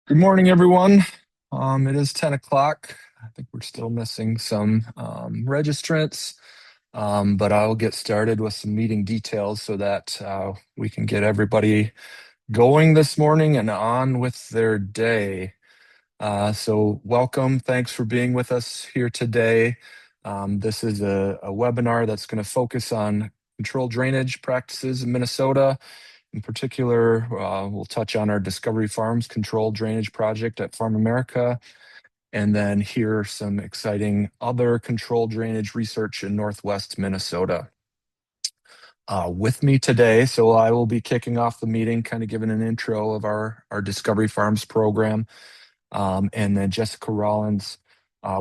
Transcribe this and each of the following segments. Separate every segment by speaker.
Speaker 1: Good morning, everyone. It is 10 o'clock. I think we're still missing some registrants, but I'll get started with some meeting details so that we can get everybody going this morning and on with their day. So welcome. Thanks for being with us here today. This is a webinar that's going to focus on controlled drainage practices in Minnesota. In particular, we'll touch on our Discovery Farms controlled drainage project at Farm America, and then hear some exciting other controlled drainage research in Northwest Minnesota. With me today, so I will be kicking off the meeting, kind of giving an intro of our Discovery Farms program. And then Jessica Rollins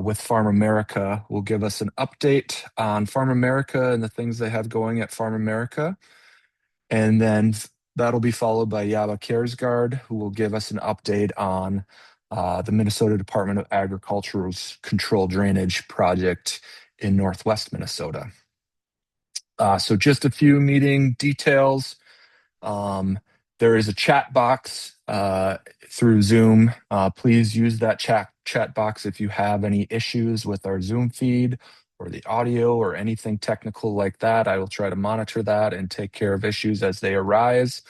Speaker 1: with Farm America will give us an update on Farm America and the things they have going at Farm America. And then that'll be followed by Jeppe Kjaersgaard, who will give us an update on the Minnesota Department of Agriculture's controlled drainage project in Northwest Minnesota. So just a few meeting details. There is a chat box through Zoom. Please use that chat box if you have any issues with our Zoom feed or the audio or anything technical like that. I will try to monitor that and take care of issues as they arise.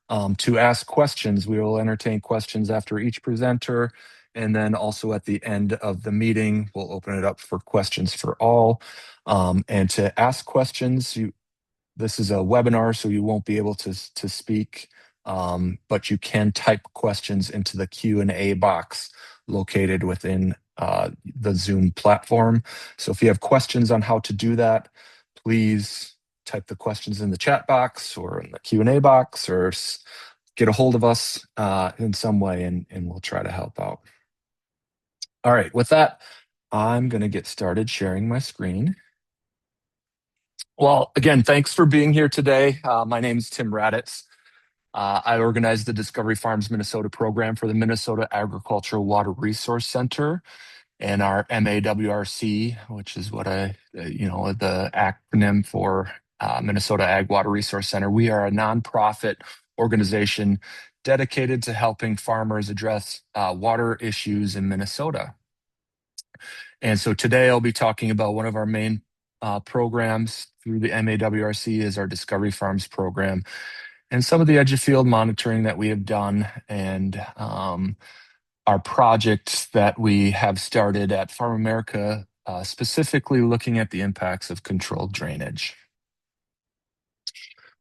Speaker 1: To ask questions, we will entertain questions after each presenter, and then also at the end of the meeting, we'll open it up for questions for all. And to ask questions, this is a webinar, so you won't be able to speak, but you can type questions into the Q&A box located within the Zoom platform. So if you have questions on how to do that, please type the questions in the chat box or in the Q&A box, or get a hold of us in some way, and we'll try to help out. All right, with that, I'm going to get started sharing my screen. Well, again, thanks for being here today. My name is Tim Radatz. I organize the Discovery Farms Minnesota program for the Minnesota Agricultural Water Resource Center and our MAWRC, which is what the acronym for Minnesota Ag Water Resource Center. We are a nonprofit organization dedicated to helping farmers address water issues in Minnesota. And so today I'll be talking about one of our main programs through the MAWRC is our Discovery Farms program, and some of the edge of field monitoring that we have done, and our project that we have started at Farm America, specifically looking at the impacts of controlled drainage.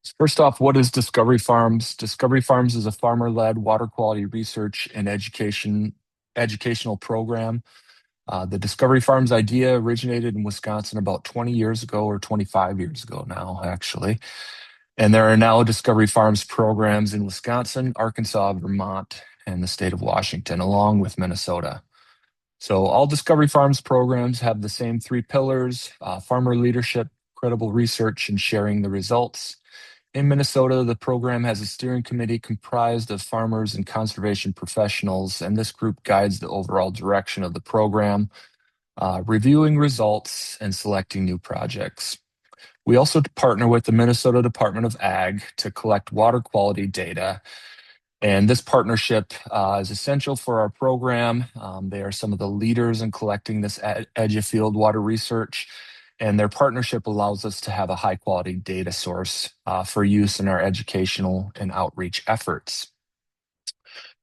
Speaker 1: So first off, what is Discovery Farms? Discovery Farms is a farmer-led water quality research and educational program. The Discovery Farms idea originated in Wisconsin about 20 years ago, or 25 years ago now, actually. And there are now Discovery Farms programs in Wisconsin, Arkansas, Vermont, and the state of Washington, along with Minnesota. So all Discovery Farms programs have the same three pillars: farmer leadership, credible research, and sharing the results. In Minnesota, the program has a steering committee comprised of farmers and conservation professionals, and this group guides the overall direction of the program, reviewing results and selecting new projects. We also partner with the Minnesota Department of Ag to collect water quality data, and this partnership is essential for our program. They are some of the leaders in collecting this edge of field water research, and their partnership allows us to have a high quality data source for use in our educational and outreach efforts.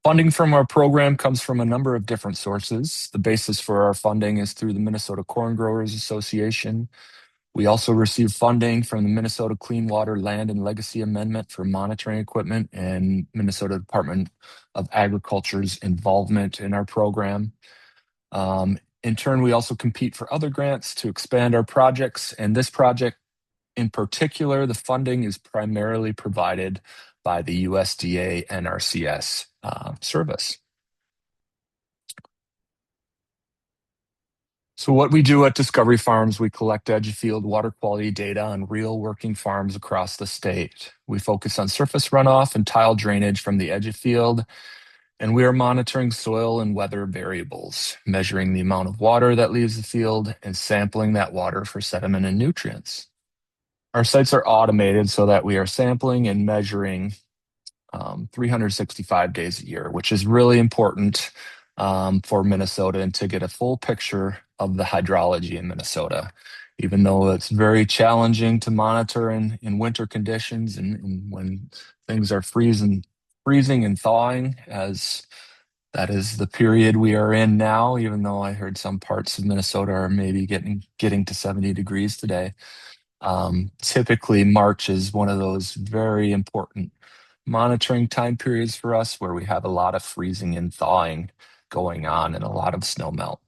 Speaker 1: Funding from our program comes from a number of different sources. The basis for our funding is through the Minnesota Corn Growers Association. We also receive funding from the Minnesota Clean Water Land and Legacy Amendment for monitoring equipment and Minnesota Department of Agriculture's involvement in our program. In turn, we also compete for other grants to expand our projects, and this project in particular, the funding is primarily provided by the USDA NRCS service. So what we do at Discovery Farms, we collect edge of field water quality data on real working farms across the state. We focus on surface runoff and tile drainage from the edge of field, and we are monitoring soil and weather variables, measuring the amount of water that leaves the field and sampling that water for sediment and nutrients. Our sites are automated so that we are sampling and measuring 365 days a year, which is really important for Minnesota and to get a full picture of the hydrology in Minnesota. Even though it's very challenging to monitor in winter conditions and when things are freezing and thawing, as that is the period we are in now, even though I heard some parts of Minnesota are maybe getting to 70 degrees today. Typically, March is one of those very important monitoring time periods for us where we have a lot of freezing and thawing going on and a lot of snow melt.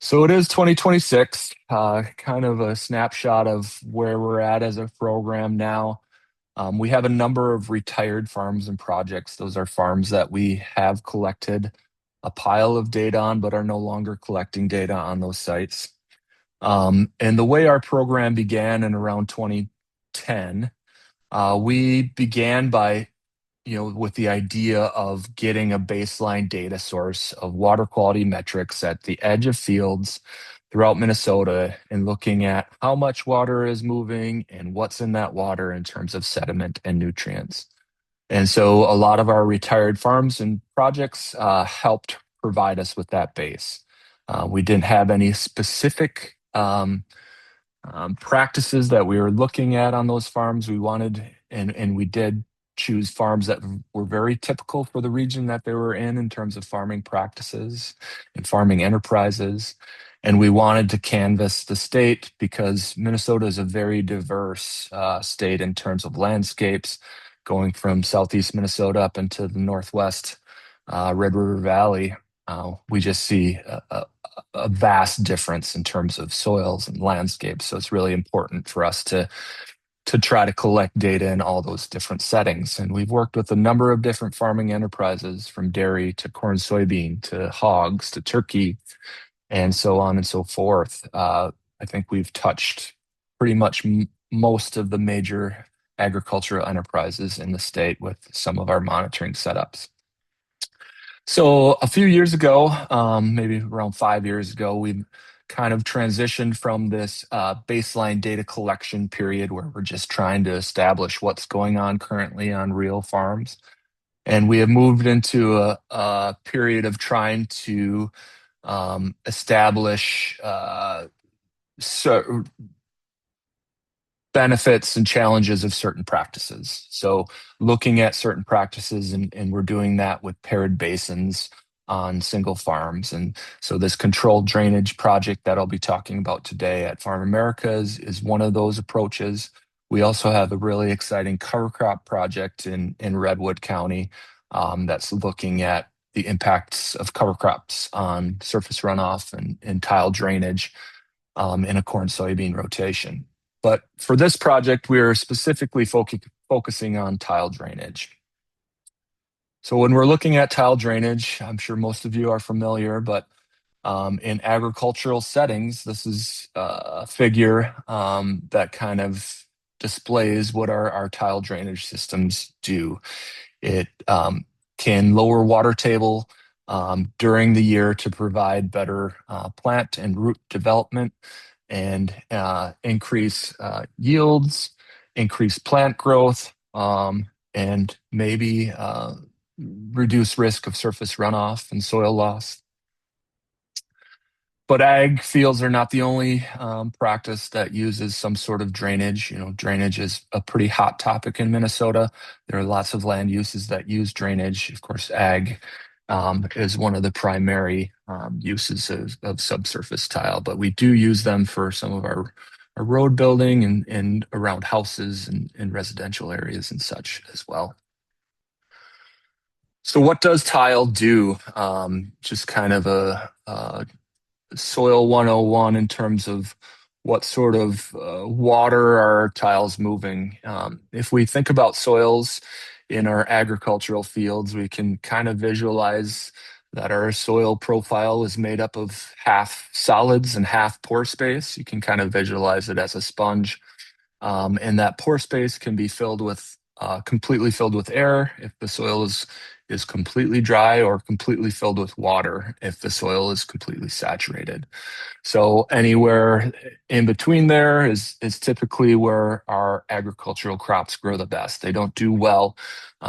Speaker 1: So it is 2026, kind of a snapshot of where we're at as a program now. We have a number of retired farms and projects. Those are farms that we have collected a pile of data on, but are no longer collecting data on those sites. And the way our program began in around 2010, we began by, with the idea of getting a baseline data source of water quality metrics at the edge of fields throughout Minnesota and looking at how much water is moving and what's in that water in terms of sediment and nutrients. And so a lot of our retired farms and projects helped provide us with that base. We didn't have any specific practices that we were looking at on those farms. We wanted, and we did choose farms that were very typical for the region that they were in terms of farming practices and farming enterprises. And we wanted to canvass the state because Minnesota is a very diverse state in terms of landscapes, going from southeast Minnesota up into the northwest Red River Valley. We just see a vast difference in terms of soils and landscapes. So it's really important for us to try to collect data in all those different settings. And we've worked with a number of different farming enterprises, from dairy to corn, soybean, to hogs, to turkey, and so on and so forth. I think we've touched pretty much most of the major agricultural enterprises in the state with some of our monitoring setups. So a few years ago, maybe around 5 years ago, we kind of transitioned from this baseline data collection period where we're just trying to establish what's going on currently on real farms. And we have moved into a period of trying to establish benefits and challenges of certain practices. So looking at certain practices, and we're doing that with paired basins on single farms. And so this controlled drainage project that I'll be talking about today at Farm America is one of those approaches. We also have a really exciting cover crop project in Redwood County that's looking at the impacts of cover crops on surface runoff and tile drainage in a corn soybean rotation. But for this project, we're specifically focusing on tile drainage. So when we're looking at tile drainage, I'm sure most of you are familiar, but in agricultural settings, this is a figure that kind of displays what our tile drainage systems do. It can lower water table during the year to provide better plant and root development and increase yields, increase plant growth, and maybe reduce risk of surface runoff and soil loss. But ag fields are not the only practice that uses some sort of drainage. Drainage is a pretty hot topic in Minnesota. There are lots of land uses that use drainage. Of course, ag is one of the primary uses of subsurface tile, but we do use them for some of our road building and around houses and residential areas and such as well. So what does tile do? Just kind of a soil 101 in terms of what sort of water are tiles moving. If we think about soils in our agricultural fields, we can kind of visualize that our soil profile is made up of half solids and half pore space. You can kind of visualize it as a sponge. And that pore space can be completely filled with air if the soil is completely dry or completely filled with water if the soil is completely saturated. So anywhere in between there is typically where our agricultural crops grow the best. They don't do well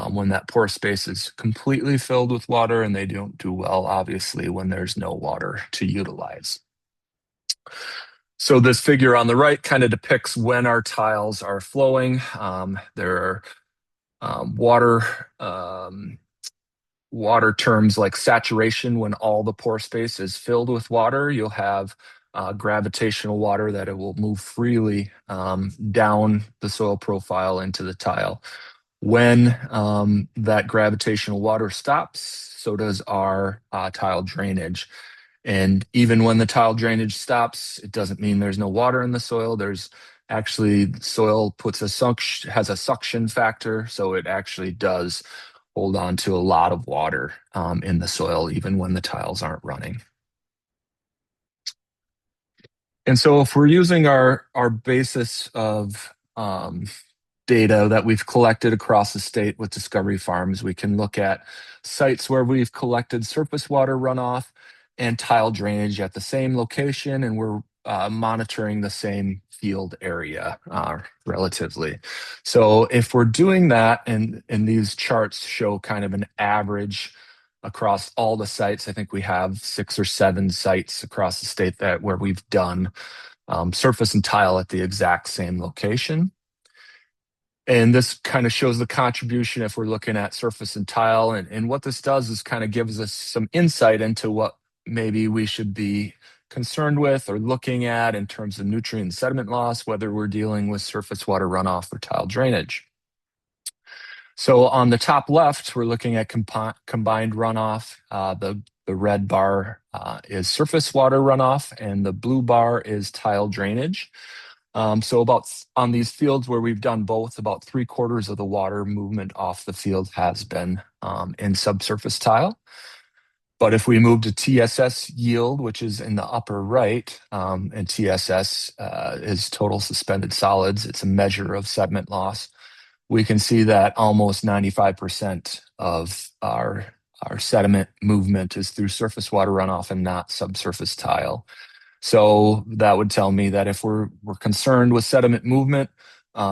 Speaker 1: when that pore space is completely filled with water, and they don't do well, obviously, when there's no water to utilize. So this figure on the right kind of depicts when our tiles are flowing. There are water water terms like saturation. When all the pore space is filled with water, you'll have gravitational water that it will move freely down the soil profile into the tile. When that gravitational water stops, so does our tile drainage. And even when the tile drainage stops, it doesn't mean there's no water in the soil. There's actually, soil has a suction factor, so it actually does hold on to a lot of water in the soil, even when the tiles aren't running. And so if we're using our basis of data that we've collected across the state with Discovery Farms, we can look at sites where we've collected surface water runoff and tile drainage at the same location, and we're monitoring the same field area relatively. So if we're doing that, and these charts show kind of an average across all the sites, I think we have 6 or 7 sites across the state where we've done surface and tile at the exact same location. And this kind of shows the contribution if we're looking at surface and tile. And what this does is kind of gives us some insight into what maybe we should be concerned with or looking at in terms of nutrient and sediment loss, whether we're dealing with surface water runoff or tile drainage. So on the top left, we're looking at combined runoff. The red bar is surface water runoff, and the blue bar is tile drainage. So on these fields where we've done both, about 3/4 of the water movement off the field has been in subsurface tile. But if we move to TSS yield, which is in the upper right, and TSS is total suspended solids, it's a measure of sediment loss, we can see that almost 95% of our sediment movement is through surface water runoff and not subsurface tile. So that would tell me that if we're concerned with sediment movement,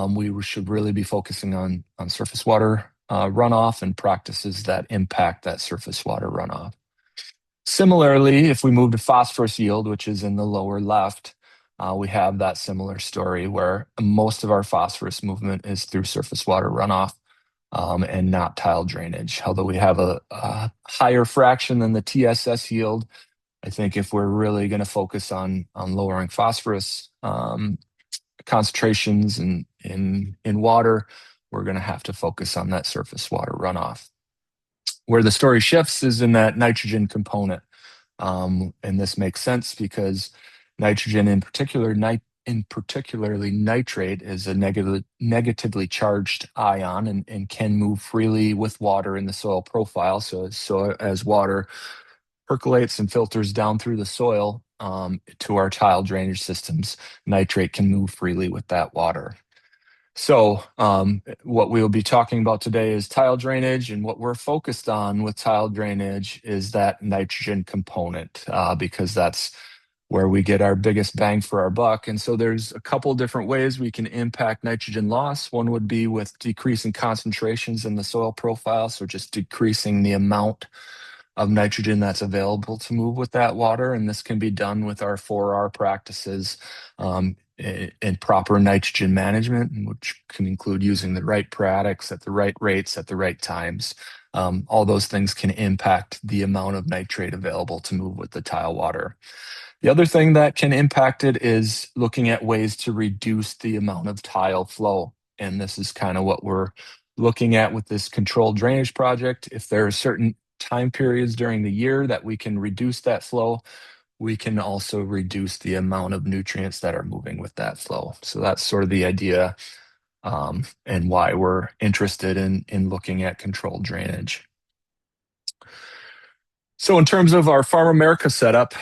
Speaker 1: we should really be focusing on surface water runoff and practices that impact that surface water runoff. Similarly, if we move to phosphorus yield, which is in the lower left, we have that similar story where most of our phosphorus movement is through surface water runoff and not tile drainage. Although we have a higher fraction than the TSS yield, I think if we're really going to focus on lowering phosphorus concentrations in water, we're going to have to focus on that surface water runoff. Where the story shifts is in that nitrogen component. And this makes sense because nitrogen in particularly nitrate is a negatively charged ion and can move freely with water in the soil profile. So as water percolates and filters down through the soil to our tile drainage systems, nitrate can move freely with that water. So what we'll be talking about today is tile drainage, and what we're focused on with tile drainage is that nitrogen component because that's where we get our biggest bang for our buck. And so there's a couple different ways we can impact nitrogen loss. One would be with decreasing concentrations in the soil profile, so just decreasing the amount of nitrogen that's available to move with that water. And this can be done with our 4R practices and proper nitrogen management, which can include using the right products at the right rates at the right times. All those things can impact the amount of nitrate available to move with the tile water. The other thing that can impact it is looking at ways to reduce the amount of tile flow. And this is kind of what we're looking at with this controlled drainage project. If there are certain time periods during the year that we can reduce that flow, we can also reduce the amount of nutrients that are moving with that flow. So that's sort of the idea and why we're interested in looking at controlled drainage. So in terms of our Farm America setup,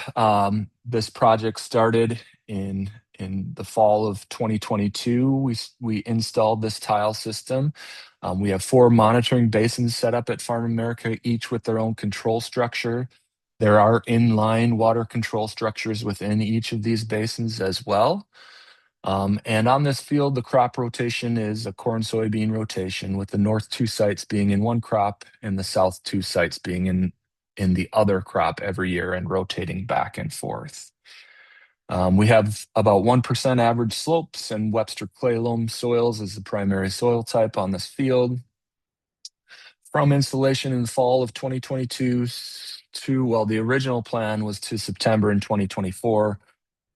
Speaker 1: this project started in in the fall of 2022, we installed this tile system. We have 4 monitoring basins set up at Farm America, each with their own control structure. There are inline water control structures within each of these basins as well. And on this field, the crop rotation is a corn soybean rotation, with the north 2 sites being in one crop and the south 2 sites being in the other crop every year and rotating back and forth. We have about 1% average slopes, and Webster clay loam soils is the primary soil type on this field. From installation in the fall of 2022 well, the original plan was to September in 2024.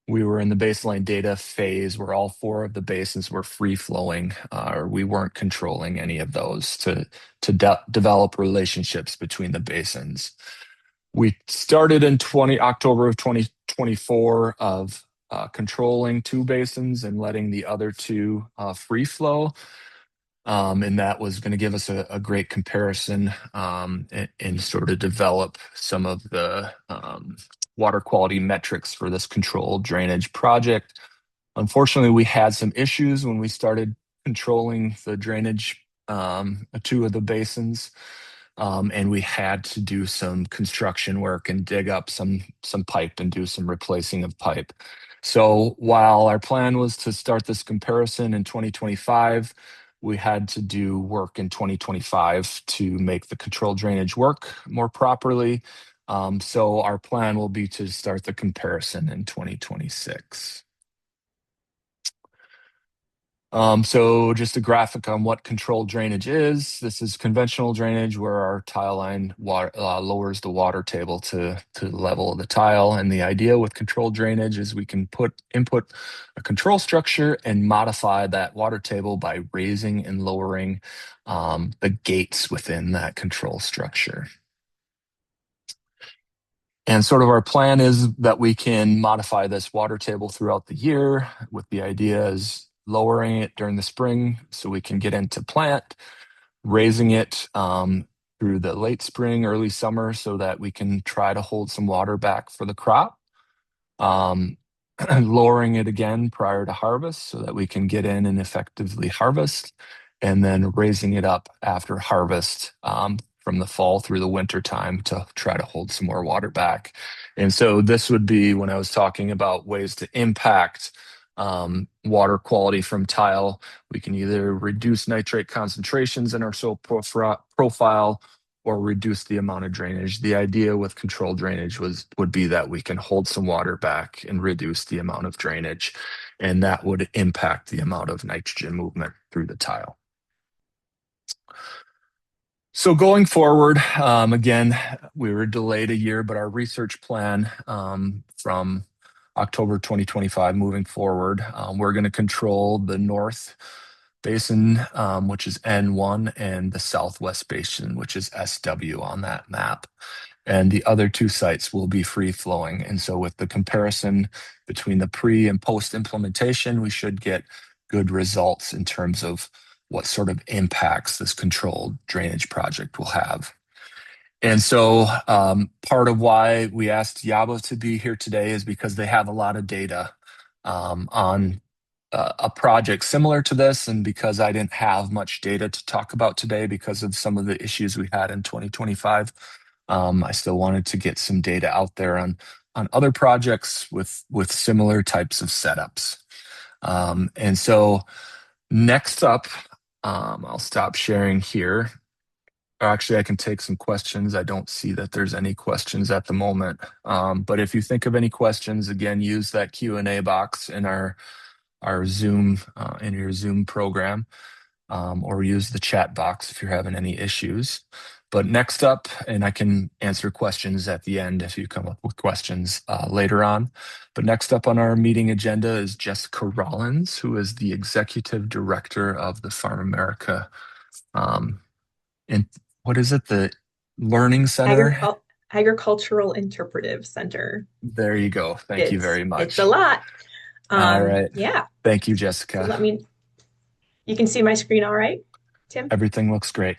Speaker 1: We were in the baseline data phase where all 4 of the basins were free flowing, or we weren't controlling any of those to develop relationships between the basins. We started in October of 2024 of controlling 2 basins and letting the other 2 free flow. And that was going to give us a great comparison and sort of develop some of the water quality metrics for this controlled drainage project. Unfortunately, we had some issues when we started controlling the drainage, 2 of the basins. And we had to do some construction work and dig up some pipe and do some replacing of pipe. So while our plan was to start this comparison in 2025, we had to do work in 2025 to make the control drainage work more properly. So our plan will be to start the comparison in 2026. So just a graphic on what controlled drainage is. This is conventional drainage where our tile line lowers the water table to the level of the tile. And the idea with controlled drainage is we can input a control structure and modify that water table by raising and lowering the gates within that control structure. And sort of our plan is that we can modify this water table throughout the year, with the idea is lowering it during the spring so we can get into plant, raising it through the late spring, early summer, so that we can try to hold some water back for the crop. Lowering it again prior to harvest so that we can get in and effectively harvest, and then raising it up after harvest from the fall through the winter time to try to hold some more water back. And so this would be when I was talking about ways to impact water quality from tile. We can either reduce nitrate concentrations in our soil profile or reduce the amount of drainage. The idea with controlled drainage would be that we can hold some water back and reduce the amount of drainage, and that would impact the amount of nitrogen movement through the tile. So going forward, again, we were delayed a year, but our research plan from October 2025 moving forward, we're going to control the north basin, which is N1, and the southwest basin, which is SW on that map. And the other 2 sites will be free flowing. And so with the comparison between the pre and post implementation, we should get good results in terms of what sort of impacts this controlled drainage project will have. And so part of why we asked Jeppe to be here today is because they have a lot of data on a project similar to this, and because I didn't have much data to talk about today because of some of the issues we had in 2025, I still wanted to get some data out there on other projects with similar types of setups. And so next up, I'll stop sharing here. Actually, I can take some questions. I don't see that there's any questions at the moment. But if you think of any questions, again, use that Q&A box in our Zoom, in your Zoom program, or use the chat box if you're having any issues. But next up, and I can answer questions at the end if you come up with questions later on. But next up on our meeting agenda is Jessica Rollins, who is the Executive Director of the Farm America, and what is it? The Learning Center?
Speaker 2: Agricultural Interpretive Center.
Speaker 1: There you go. Thank you very much.
Speaker 2: It's a lot.
Speaker 1: All right.
Speaker 2: Yeah.
Speaker 1: Thank you, Jessica.
Speaker 2: You can see my screen all right, Tim?
Speaker 1: Everything looks great.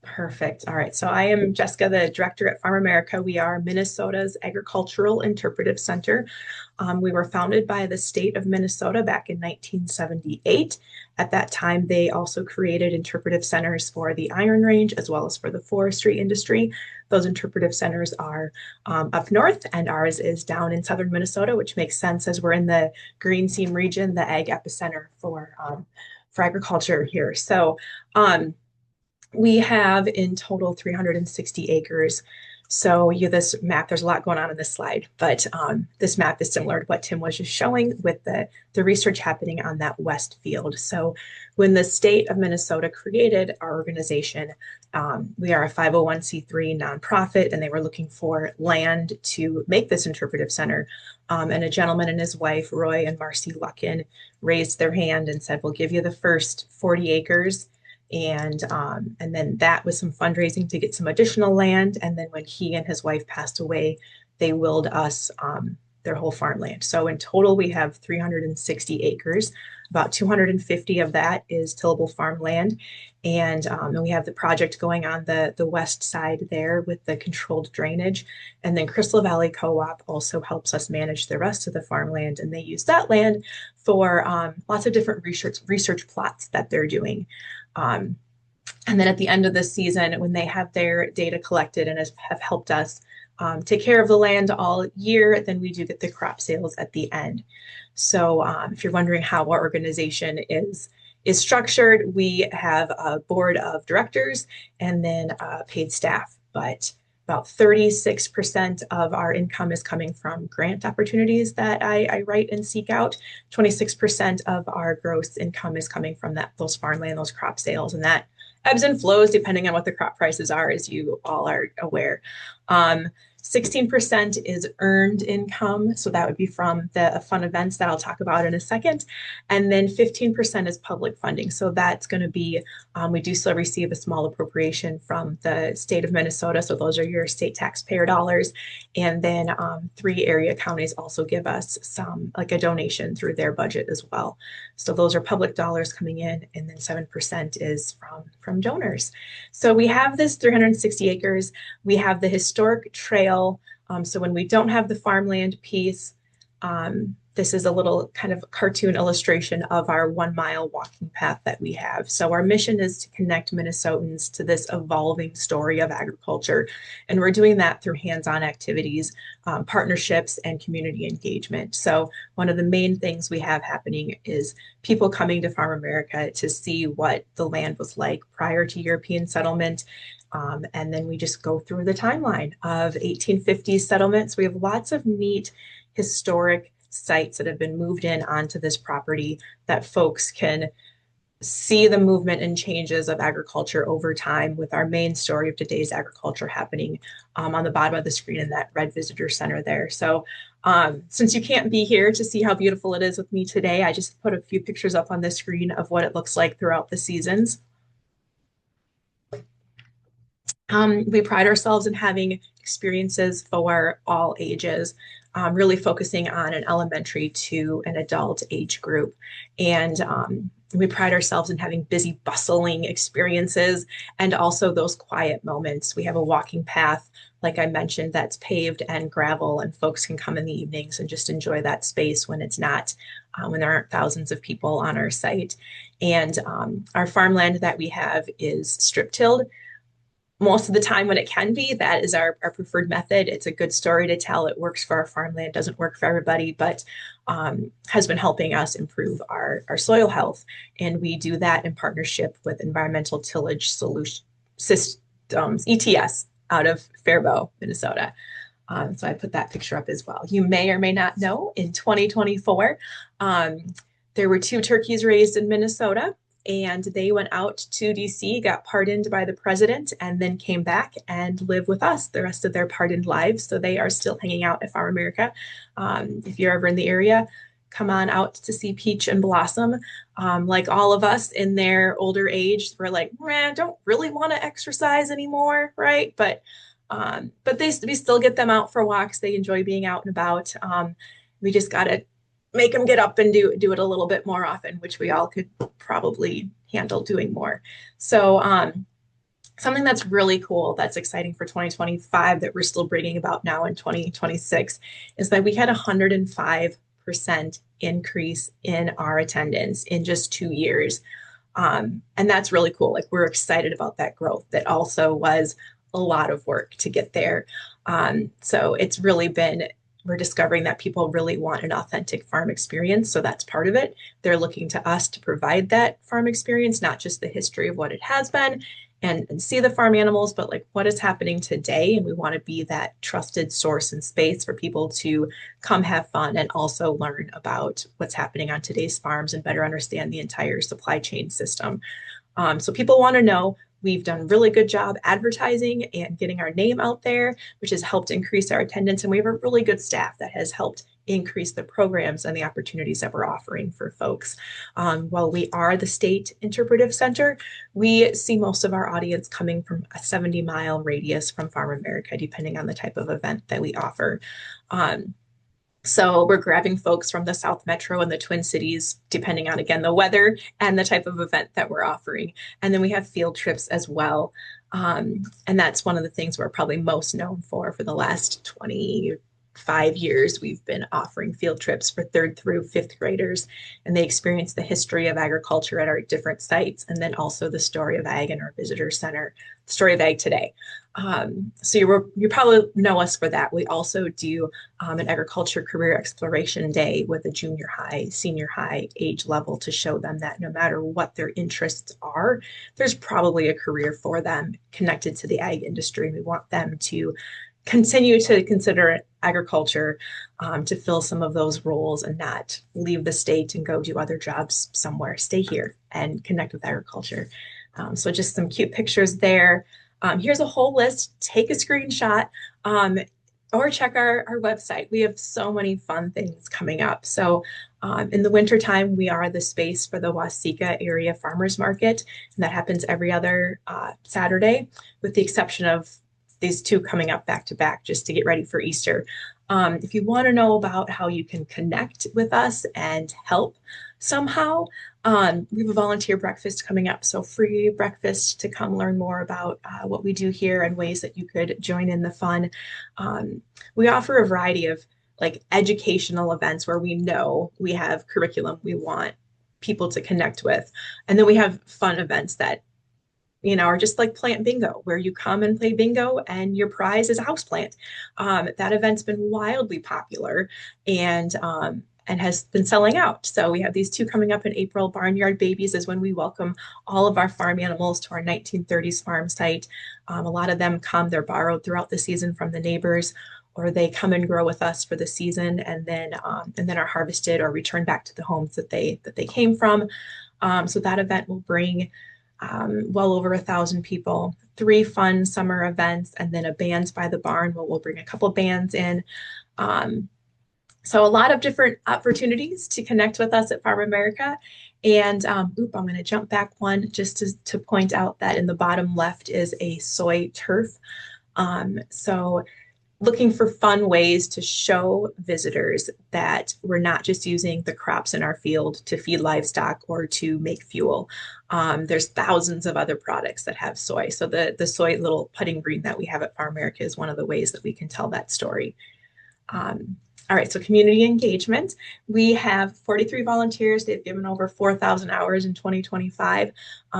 Speaker 2: Perfect. All right. So I am Jessica, the director at Farm America. We are Minnesota's Agricultural Interpretive Center. We were founded by the state of Minnesota back in 1978. At that time, they also created interpretive centers for the Iron Range as well as for the forestry industry. Those interpretive centers are up north, and ours is down in southern Minnesota, which makes sense as we're in the Green Seam region, the ag epicenter for agriculture here. So, we have in total 360 acres. So this map, there's a lot going on in this slide, but this map is similar to what Tim was just showing with the research happening on that west field. So when the state of Minnesota created our organization, we are a 501c3 nonprofit, and they were looking for land to make this interpretive center. And a gentleman and his wife, Roy and Marcy Luckin, raised their hand and said, we'll give you the first 40 acres, and then that was some fundraising to get some additional land. And then when he and his wife passed away, they willed us their whole farmland. So in total, we have 360 acres. About 250 of that is tillable farmland. And we have the project going on the west side there with the controlled drainage. And then Crystal Valley Co-op also helps us manage the rest of the farmland. And they use that land for lots of different research plots that they're doing. And then at the end of the season, when they have their data collected and have helped us take care of the land all year, then we do get the crop sales at the end. So if you're wondering how our organization is structured, we have a board of directors and then paid staff. But about 36% of our income is coming from grant opportunities that I write and seek out. 26% of our gross income is coming from those farmland, those crop sales, and that ebbs and flows depending on what the crop prices are, as you all are aware. 16% is earned income. So that would be from the fun events that I'll talk about in a second. And then 15% is public funding. So that's going to be, we do still receive a small appropriation from the state of Minnesota. So those are your state taxpayer dollars. And then 3 area counties also give us some, like a donation through their budget as well. So those are public dollars coming in, and then 7% is from donors. So we have this 360 acres. We have the historic trail. So when we don't have the farmland piece, this is a little kind of cartoon illustration of our 1 mile walking path that we have. So our mission is to connect Minnesotans to this evolving story of agriculture. And we're doing that through hands-on activities, partnerships, and community engagement. So one of the main things we have happening is people coming to Farm America to see what the land was like prior to European settlement. And then we just go through the timeline of 1850s settlements. We have lots of neat historic sites that have been moved in onto this property that folks can see the movement and changes of agriculture over time, with our main story of today's agriculture happening on the bottom of the screen in that red visitor center there. So since you can't be here to see how beautiful it is with me today, I just put a few pictures up on the screen of what it looks like throughout the seasons. We pride ourselves in having experiences for all ages, really focusing on an elementary to an adult age group. And we pride ourselves in having busy, bustling experiences and also those quiet moments. We have a walking path, like I mentioned, that's paved and gravel, and folks can come in the evenings and just enjoy that space when it's not, when there aren't thousands of people on our site. And our farmland that we have is strip tilled. Most of the time when it can be, that is our preferred method. It's a good story to tell. It works for our farmland, doesn't work for everybody, but has been helping us improve our soil health. And we do that in partnership with Environmental Tillage Solution Systems, ETS, out of Faribault, Minnesota. So I put that picture up as well. You may or may not know, in 2024, there were 2 turkeys raised in Minnesota. And they went out to DC, got pardoned by the president, and then came back and live with us the rest of their pardoned lives. So they are still hanging out at Farm America. If you're ever in the area, come on out to see Peach and Blossom. Like all of us in their older age, we're like, don't really want to exercise anymore, right? But we still get them out for walks. They enjoy being out and about. We just got to make them get up and do it a little bit more often, which we all could probably handle doing more. So Something that's really cool, that's exciting for 2025 that we're still bringing about now in 2026 is that we had a 105% increase in our attendance in just 2 years. And that's really cool. Like we're excited about that growth. That also was a lot of work to get there. So it's really been, we're discovering that people really want an authentic farm experience. So that's part of it. They're looking to us to provide that farm experience, not just the history of what it has been and see the farm animals, but like what is happening today. And we want to be that trusted source and space for people to come have fun and also learn about what's happening on today's farms and better understand the entire supply chain system. So people want to know. We've done a really good job advertising and getting our name out there, which has helped increase our attendance. And we have a really good staff that has helped increase the programs and the opportunities that we're offering for folks. While we are the state interpretive center, we see most of our audience coming from a 70-mile radius from Farm America, depending on the type of event that we offer. So we're grabbing folks from the South Metro and the Twin Cities, depending on, again, the weather and the type of event that we're offering. And then we have field trips as well. And that's one of the things we're probably most known for the last 25 years. We've been offering field trips for third through fifth graders, and they experience the history of agriculture at our different sites, and then also the story of ag in our visitor center, the story of ag today. So you probably know us for that. We also do an agriculture career exploration day with a junior high, senior high age level to show them that no matter what their interests are, there's probably a career for them connected to the ag industry. We want them to continue to consider agriculture to fill some of those roles and not leave the state and go do other jobs somewhere. Stay here and connect with agriculture. So just some cute pictures there. Here's a whole list. Take a screenshot or check our website. We have so many fun things coming up. So in the wintertime, we are the space for the Waseca area farmers market, and that happens every other Saturday, with the exception of these two coming up back to back just to get ready for Easter. If you want to know about how you can connect with us and help somehow, we have a volunteer breakfast coming up. So free breakfast to come learn more about what we do here and ways that you could join in the fun. We offer a variety of like educational events where we know we have curriculum we want people to connect with. And then we have fun events that are just like plant bingo, where you come and play bingo and your prize is a house plant. That event's been wildly popular and has been selling out. So we have these two coming up in April. Barnyard Babies is when we welcome all of our farm animals to our 1930s farm site. A lot of them come, they're borrowed throughout the season from the neighbors, or they come and grow with us for the season and then are harvested or returned back to the homes that they came from. So that event will bring well over 1,000 people, 3 fun summer events, and then a bands by the barn where we'll bring a couple bands in. So a lot of different opportunities to connect with us at Farm America. And I'm going to jump back one just to point out that in the bottom left is a soy turf. So looking for fun ways to show visitors that we're not just using the crops in our field to feed livestock or to make fuel. There's thousands of other products that have soy. So the soy little putting green that we have at Farm America is one of the ways that we can tell that story. All right, so community engagement. We have 43 volunteers. They've given over 4,000 hours in 2025,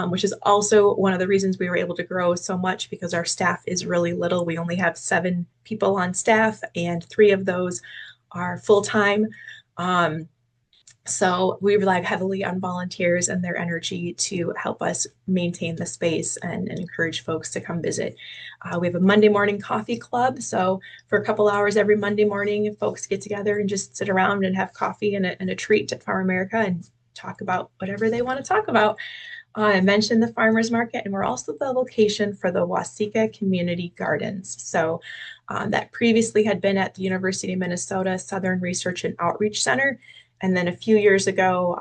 Speaker 2: which is also one of the reasons we were able to grow so much, because our staff is really little. We only have 7 people on staff, and 3 of those are full-time. So we rely heavily on volunteers and their energy to help us maintain the space and encourage folks to come visit. We have a Monday morning coffee club. So for a couple hours every Monday morning, folks get together and just sit around and have coffee and a treat at Farm America and talk about whatever they want to talk about. I mentioned the farmers market, and we're also the location for the Waseca Community Gardens. So that previously had been at the University of Minnesota Southern Research and Outreach Center. And then a few years ago,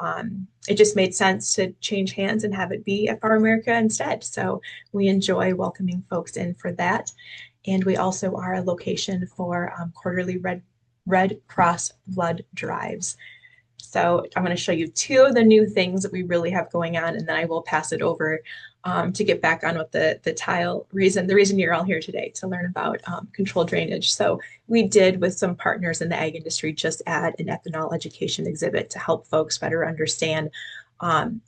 Speaker 2: it just made sense to change hands and have it be at Farm America instead. So we enjoy welcoming folks in for that. And we also are a location for quarterly Red Cross blood drives. So I'm going to show you two of the new things that we really have going on, and then I will pass it over to get back on with the tile reason, the reason you're all here today to learn about controlled drainage. So we did with some partners in the ag industry just add an ethanol education exhibit to help folks better understand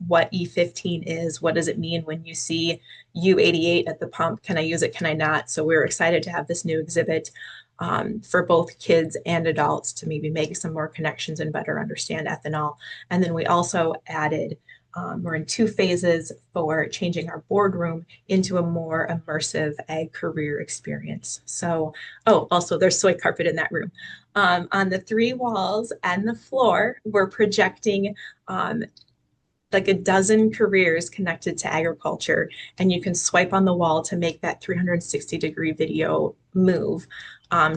Speaker 2: what E15 is, what does it mean when you see U88 at the pump, can I use it, can I not? So we're excited to have this new exhibit for both kids and adults to maybe make some more connections and better understand ethanol. And then we also added, we're in two phases for changing our boardroom into a more immersive ag career experience. So, oh, also there's soy carpet in that room. On the three walls and the floor, we're projecting like a dozen careers connected to agriculture, and you can swipe on the wall to make that 360-degree video move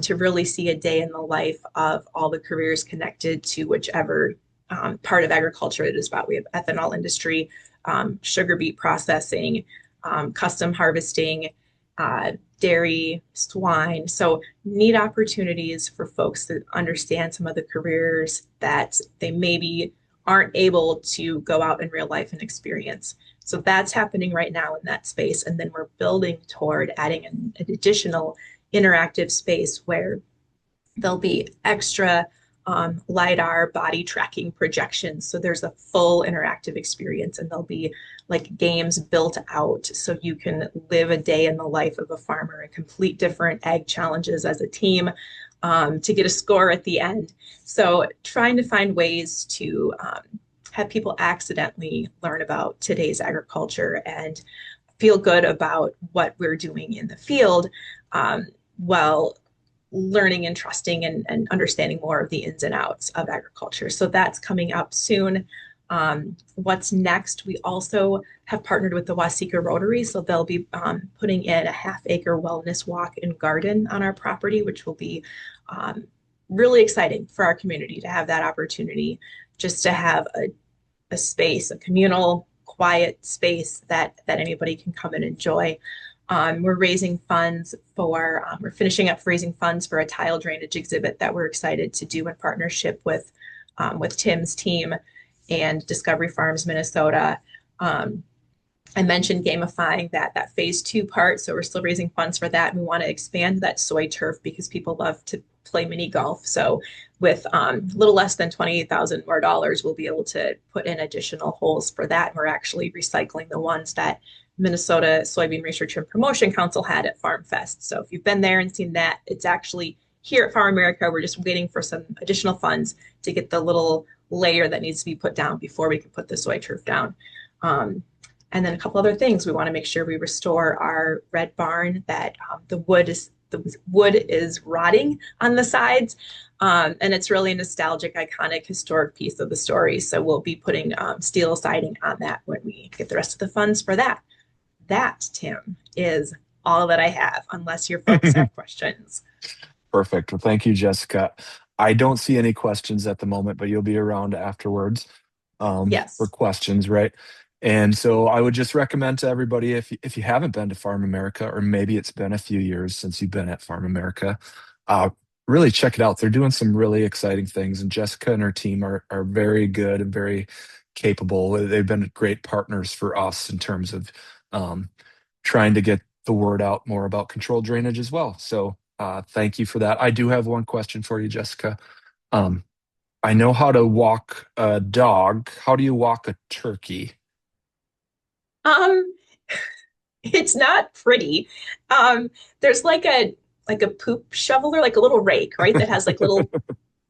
Speaker 2: to really see a day in the life of all the careers connected to whichever part of agriculture it is about. We have ethanol industry, sugar beet processing, custom harvesting, dairy, swine. So neat opportunities for folks to understand some of the careers that they maybe aren't able to go out in real life and experience. So that's happening right now in that space. And then we're building toward adding an additional interactive space where there'll be extra LiDAR body tracking projections. So there's a full interactive experience, and there'll be like games built out so you can live a day in the life of a farmer and complete different ag challenges as a team to get a score at the end. So trying to find ways to have people accidentally learn about today's agriculture and feel good about what we're doing in the field while learning and trusting and understanding more of the ins and outs of agriculture. So that's coming up soon. What's next? We also have partnered with the Waseca Rotary, so they'll be putting in a half-acre wellness walk and garden on our property, which will be really exciting for our community to have that opportunity, just to have a space, a communal, quiet space that anybody can come and enjoy. We're raising funds for, we're finishing up raising funds for a tile drainage exhibit that we're excited to do in partnership with Tim's team and Discovery Farms Minnesota. I mentioned gamifying that phase 2 part, so we're still raising funds for that. And we want to expand that soy turf because people love to play mini golf. So with a little less than $28,000 more, we'll be able to put in additional holes for that. And we're actually recycling the ones that Minnesota Soybean Research and Promotion Council had at Farm Fest. So if you've been there and seen that, it's actually here at Farm America. We're just waiting for some additional funds to get the little layer that needs to be put down before we can put the soy turf down. And then a couple other things. We want to make sure we restore our red barn that the wood is rotting on the sides. And it's really a nostalgic, iconic, historic piece of the story. So we'll be putting steel siding on that when we get the rest of the funds for that. That, Tim, is all that I have, unless your folks have questions.
Speaker 1: Perfect. Well, thank you, Jessica. I don't see any questions at the moment, but you'll be around afterwards for
Speaker 2: Yes.
Speaker 1: questions, right? And so I would just recommend to everybody, if you haven't been to Farm America, or maybe it's been a few years since you've been at Farm America, uh, really check it out. They're doing some really exciting things, and Jessica and her team are very good and very capable. They've been great partners for us in terms of um, trying to get the word out more about controlled drainage as well. So thank you for that. I do have one question for you, Jessica. Um, I know how to walk a dog. How do you walk a turkey?
Speaker 2: Um, it's not pretty. There's like a poop shoveler, like a little rake, right? That has like little,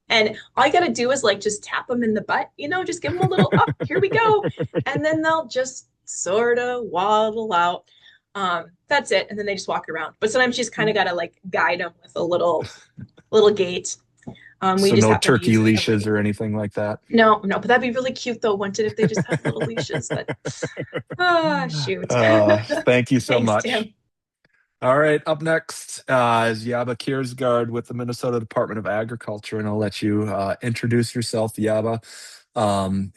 Speaker 2: and all you gotta do is like just tap them in the butt, just give them a little up, here we go. And then they'll just sort of waddle out. That's it. And then they just walk around. But sometimes you just kind of gotta like guide them with a little gate. We
Speaker 1: So
Speaker 2: just
Speaker 1: no
Speaker 2: happen to
Speaker 1: turkey
Speaker 2: use
Speaker 1: leashes or anything like that?
Speaker 2: no, no, but that'd be really cute though, wouldn't it, if they just had little leashes, but shoot.
Speaker 1: Thank you so
Speaker 2: Thanks,
Speaker 1: much.
Speaker 2: Tim.
Speaker 1: All right, up next is Yaba Kjaersgaard with the Minnesota Department of Agriculture, and I'll let you introduce yourself, Yaba.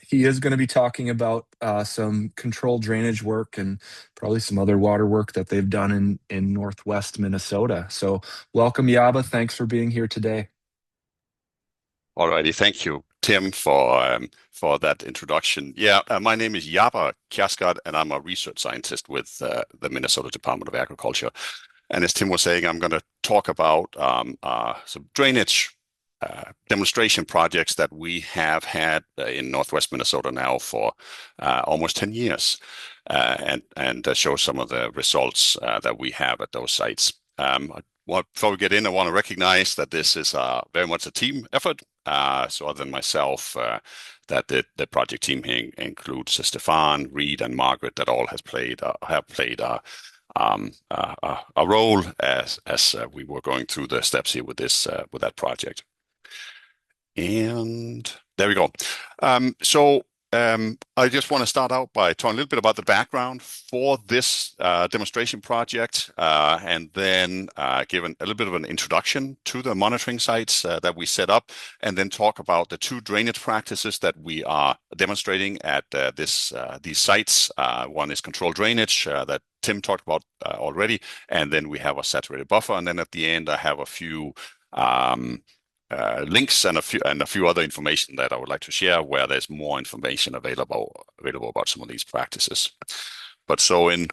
Speaker 1: He is going to be talking about some controlled drainage work and probably some other water work that they've done in Northwest Minnesota. So welcome, Yaba. Thanks for being here today.
Speaker 3: Alrighty, thank you. Tim, for that introduction. Yeah, my name is Jeppe Kjaersgaard, and I'm a research scientist with the Minnesota Department of Agriculture. And as Tim was saying, I'm going to talk about some drainage demonstration projects that we have had in Northwest Minnesota now for almost 10 years, and show some of the results that we have at those sites. Before we get in, I want to recognize that this is very much a team effort. So other than myself, that the project team here includes Stefan, Reed, and Margaret, that all have played a role as we were going through the steps here with that project. And there we go. I just want to start out by talking a little bit about the background for this demonstration project, and then give a little bit of an introduction to the monitoring sites that we set up, and then talk about the two drainage practices that we are demonstrating at these sites. One is controlled drainage that Tim talked about already, and then we have a saturated buffer, and then at the end I have a few links and a few other information that I would like to share, where there's more information available about some of these practices. But so in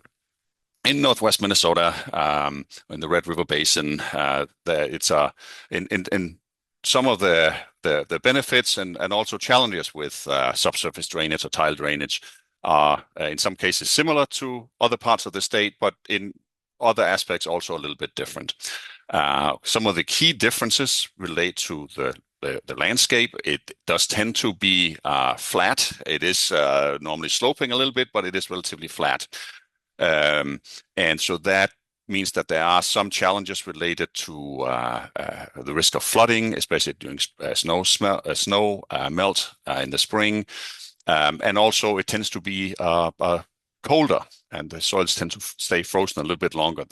Speaker 3: Northwest Minnesota, in the Red River Basin, it's in some of the benefits and also challenges with subsurface drainage or tile drainage are in some cases similar to other parts of the state, but in other aspects also a little bit different. Some of the key differences relate to the landscape. It does tend to be flat. It is normally sloping a little bit, but it is relatively flat. And so that means that there are some challenges related to the risk of flooding, especially during snow melt in the spring. And also it tends to be colder, and the soils tend to stay frozen a little bit longer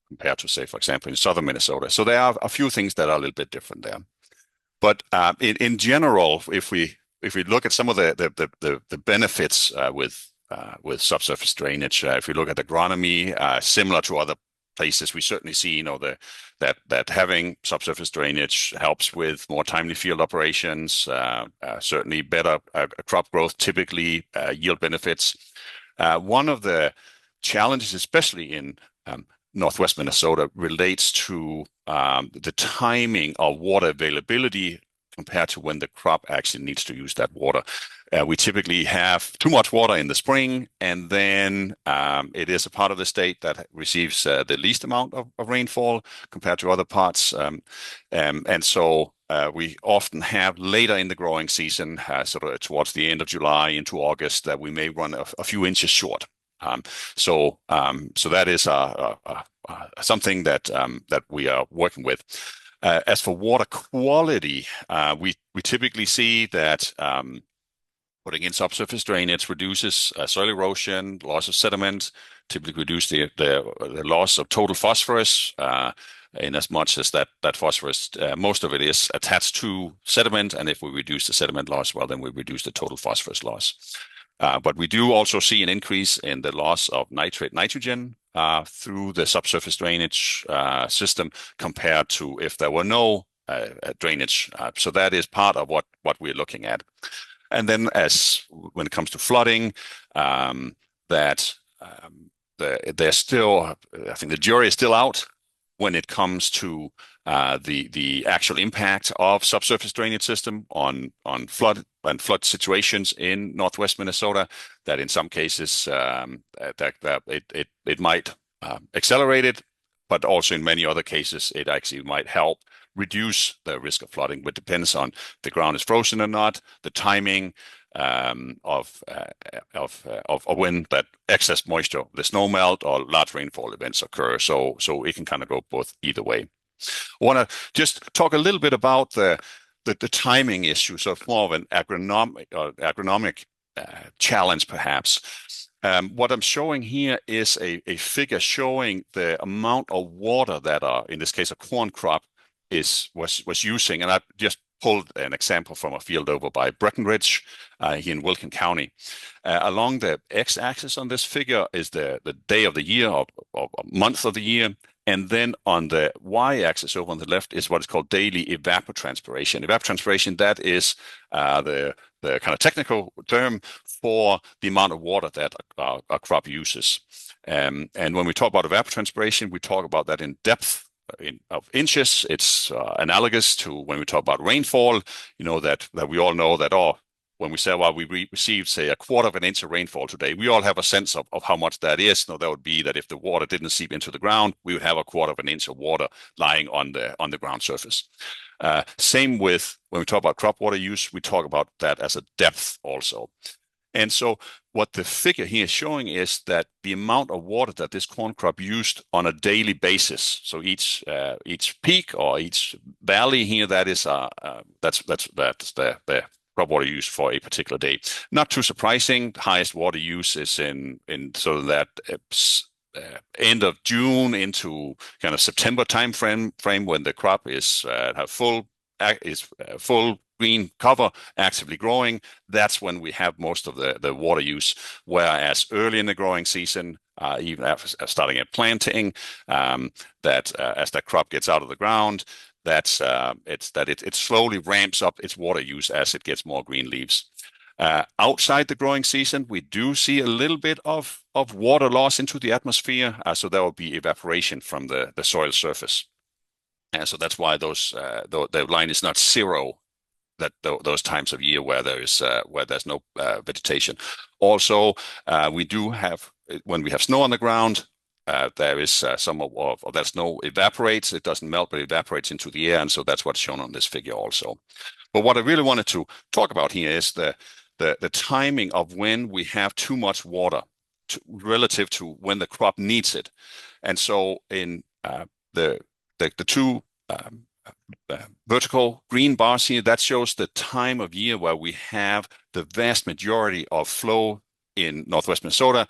Speaker 3: compared to, say, for example, in southern Minnesota. So there are a few things that are a little bit different there. But in general, if we look at some of the benefits with subsurface drainage, if we look at agronomy, similar to other places, we certainly see, that having subsurface drainage helps with more timely field operations, certainly better crop growth, typically yield benefits. One of the challenges, especially in Northwest Minnesota, relates to the timing of water availability compared to when the crop actually needs to use that water. We typically have too much water in the spring, and then it is a part of the state that receives the least amount of rainfall compared to other parts. And so we often have later in the growing season, sort of towards the end of July into August, that we may run a few inches short. So that is something that we are working with. As for water quality, we typically see that putting in subsurface drainage reduces soil erosion, loss of sediment, typically reduce the loss of total phosphorus, in as much as that phosphorus, most of it is attached to sediment, and if we reduce the sediment loss, well, then we reduce the total phosphorus loss. But we do also see an increase in the loss of nitrate nitrogen through the subsurface drainage system compared to if there were no drainage. So that is part of what we're looking at. And then when it comes to flooding, there's still, I think the jury is still out when it comes to the actual impact of subsurface drainage system on flood situations in Northwest Minnesota. That in some cases it might accelerate it, but also in many other cases it actually might help reduce the risk of flooding. But depends on if the ground is frozen or not, the timing of when that excess moisture, the snow melt or large rainfall events occur. So it can kind of go both either way. I want to just talk a little bit about the timing issue, so it's more of an agronomic challenge, perhaps. What I'm showing here is a figure showing the amount of water that in this case, a corn crop was using, and I just pulled an example from a field over by Breckenridge here in Wilkin County. Along the x-axis on this figure is the day of the year or month of the year, And then on the y-axis over on the left is what is called daily evapotranspiration. Evapotranspiration, that is the kind of technical term for the amount of water that a crop uses. And when we talk about evapotranspiration, we talk about that in depth of inches. It's analogous to when we talk about rainfall, that we all know that, when we say, well, we received, say, 1/4 of an inch of rainfall today, we all have a sense of how much that is. That would be that if the water didn't seep into the ground, we would have 1/4 of an inch of water lying on the ground surface. Same with when we talk about crop water use, we talk about that as a depth also. And so what the figure here is showing is that the amount of water that this corn crop used on a daily basis. So each peak or each valley here, that is that's the crop water use for a particular day. Not too surprising. The highest water use is in sort of that end of June into kind of September time frame when the crop is full green cover, actively growing. That's when we have most of the water use. Whereas early in the growing season, even after starting at planting, that as that crop gets out of the ground, it slowly ramps up its water use as it gets more green leaves. Outside the growing season, we do see a little bit of water loss into the atmosphere, so there will be evaporation from the soil surface. And so that's why the line is not zero, those times of year where there's no vegetation. Also, we do have, when we have snow on the ground, there is some of that snow evaporates. It doesn't melt, but it evaporates into the air, and so that's what's shown on this figure also. But what I really wanted to talk about here is the timing of when we have too much water relative to when the crop needs it. And so in the two vertical green bars here, that shows the time of year where we have the vast majority of flow in Northwest Minnesota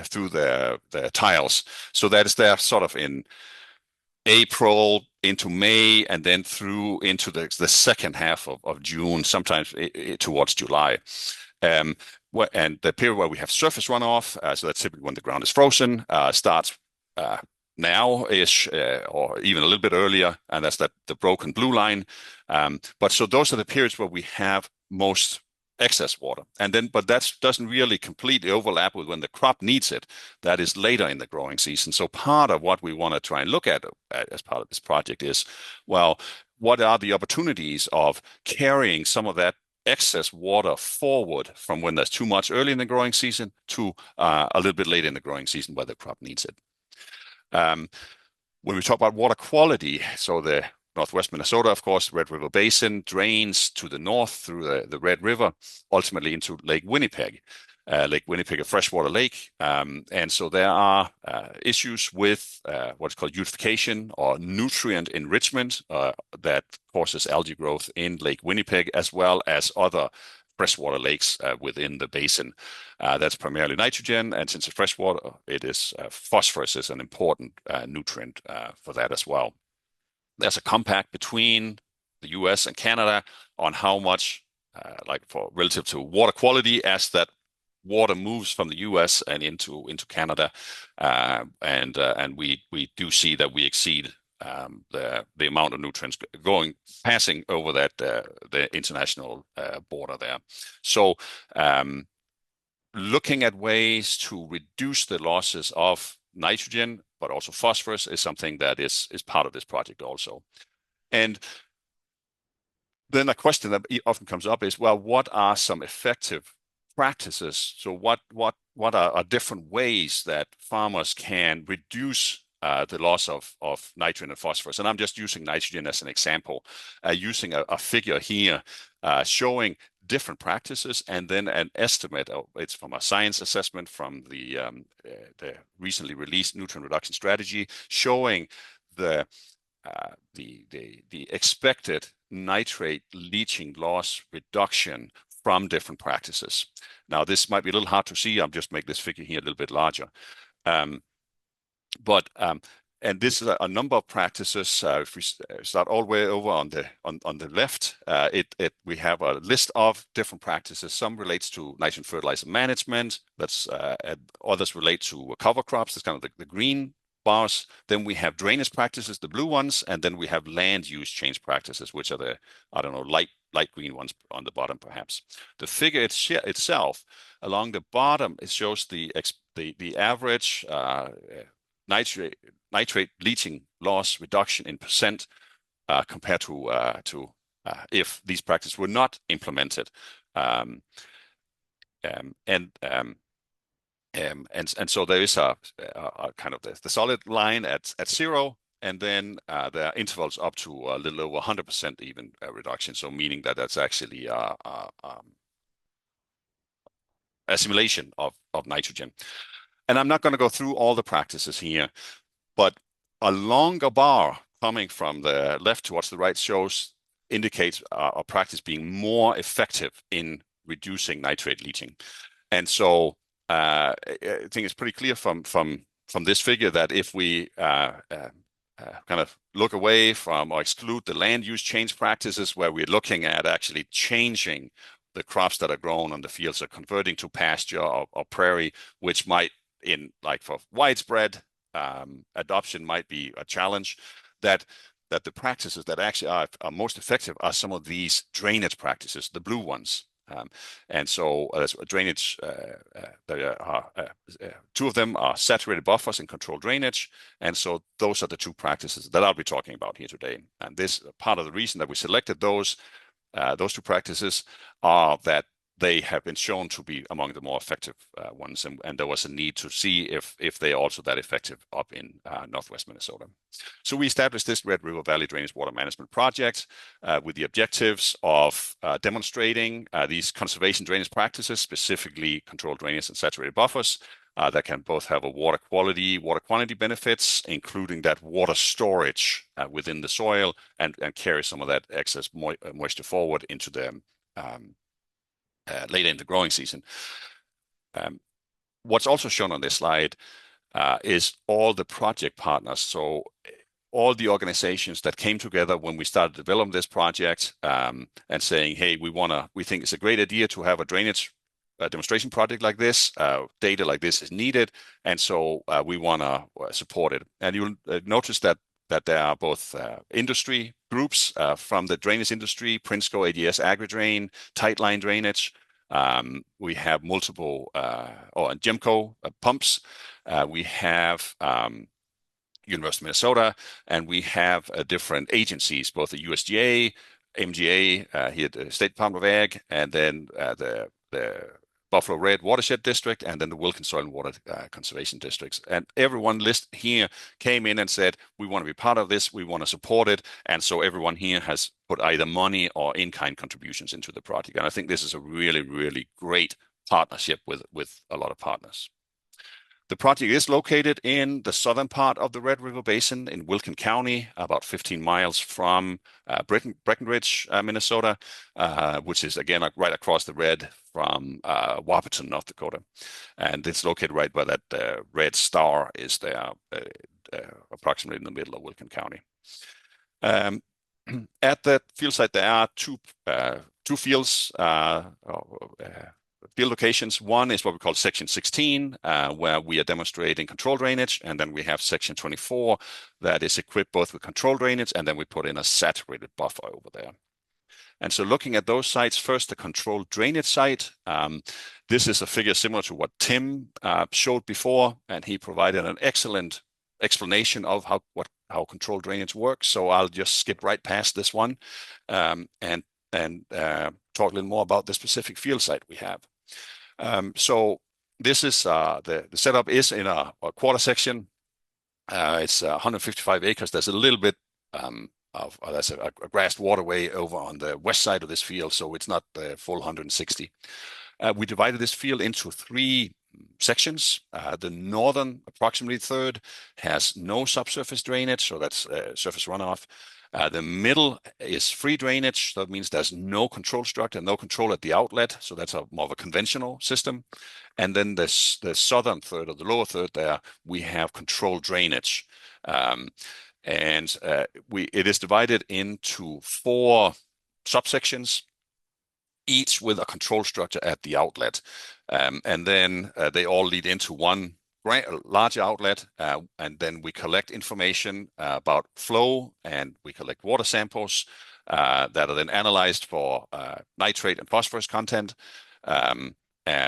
Speaker 3: through the tiles. So that is there sort of in April into May, and then through into the second half of June, sometimes towards July. And the period where we have surface runoff, so that's typically when the ground is frozen, starts now-ish, or even a little bit earlier, and that's the broken blue line. But so those are the periods where we have most excess water. But that doesn't really completely overlap with when the crop needs it. That is later in the growing season. So part of what we want to try and look at as part of this project is, well, what are the opportunities of carrying some of that excess water forward from when there's too much early in the growing season to a little bit later in the growing season where the crop needs it. When we talk about water quality, so the Northwest Minnesota, of course, Red River Basin drains to the north through the Red River, ultimately into Lake Winnipeg. Lake Winnipeg, a freshwater lake. And so there are issues with what's called eutrophication or nutrient enrichment that causes algae growth in Lake Winnipeg, as well as other freshwater lakes within the basin. That's primarily nitrogen, and since it's freshwater, it is phosphorus is an important nutrient for that as well. There's a compact between the U.S. and Canada on how much, relative to water quality, as that water moves from the U.S. and into Canada, and we do see that we exceed the amount of nutrients passing over that the international border there. So looking at ways to reduce the losses of nitrogen, but also phosphorus, is something that is part of this project also. And then a question that often comes up is, well, what are some effective practices? So what are different ways that farmers can reduce the loss of nitrogen and phosphorus? And I'm just using nitrogen as an example, using a figure here showing different practices, and then an estimate. It's from a science assessment from the recently released nutrient reduction strategy, showing the expected nitrate leaching loss reduction from different practices. Now, this might be a little hard to see. I'm just making this figure here a little bit larger. And this is a number of practices. If we start all the way over on the left, we have a list of different practices. Some relates to nitrogen fertilizer management. Others relate to cover crops. That's kind of the green bars. Then we have drainage practices, the blue ones, and then we have land use change practices, which are the, I don't know, light green ones on the bottom, perhaps. The figure itself, along the bottom, it shows the average nitrate leaching loss reduction in percent compared to if these practices were not implemented. And so there is a kind of the solid line at 0, and then there are intervals up to a little over 100% even reduction. So meaning that that's actually a assimilation of nitrogen. And I'm not going to go through all the practices here, but a longer bar coming from the left towards the right indicates a practice being more effective in reducing nitrate leaching. And so I think it's pretty clear from this figure that if we kind of look away from or exclude the land use change practices, where we're looking at actually changing the crops that are grown on the fields, or converting to pasture or prairie, which might, in like for widespread adoption, might be a challenge, that the practices that actually are most effective are some of these drainage practices, the blue ones. And so drainage, there are 2 of them are saturated buffers and controlled drainage. And so those are the 2 practices that I'll be talking about here today. And this part of the reason that we selected those 2 practices are that they have been shown to be among the more effective ones, and there was a need to see if they are also that effective up in northwest Minnesota. So we established this Red River Valley Drainage Water Management Project with the objectives of demonstrating these conservation drainage practices, specifically controlled drainage and saturated buffers, that can both have a water quantity benefits, including that water storage within the soil, and carry some of that excess moisture forward into the later in the growing season. What's also shown on this slide is all the project partners. So all the organizations that came together when we started developing this project and saying, hey, we think it's a great idea to have a drainage demonstration project like this. Data like this is needed, and so we want to support it. And you'll notice that there are both industry groups from the drainage industry, Prinsco, ADS, AgriDrain, Tightline Drainage. We have multiple, and Gemco pumps. We have University of Minnesota, and we have different agencies, both the USDA, MGA here at the State Department of Ag, and then the Buffalo Red Watershed District, and then the Wilkins Soil and Water Conservation Districts. And everyone list here came in and said, we want to be part of this, we want to support it. And so everyone here has put either money or in-kind contributions into the project. And I think this is a really, really great partnership with a lot of partners. The project is located in the southern part of the Red River Basin in Wilkin County, about 15 miles from Breckenridge, Minnesota, which is, again, right across the Red from Wahpeton, North Dakota. And it's located right by that red star is there, approximately in the middle of Wilkin County. At the field site, there are two fields, field locations. One is what we call section 16, where we are demonstrating control drainage, and then we have section 24 that is equipped both with control drainage, and then we put in a saturated buffer over there. And so looking at those sites, first the controlled drainage site. This is a figure similar to what Tim showed before, and he provided an excellent explanation of how controlled drainage works. So I'll just skip right past this one and talk a little more about the specific field site we have. So this is the setup is in a quarter section. It's 155 acres. There's a little bit that's a grassed waterway over on the west side of this field, so it's not the full 160. We divided this field into 3 sections. The northern, approximately third, has no subsurface drainage, so that's surface runoff. The middle is free drainage, so that means there's no control structure, no control at the outlet, so that's more of a conventional system. And then the southern third, or the lower third there, we have controlled drainage. It is divided into 4 subsections, each with a control structure at the outlet. And then they all lead into one larger outlet, and then we collect information about flow, and we collect water samples that are then analyzed for nitrate and phosphorus content.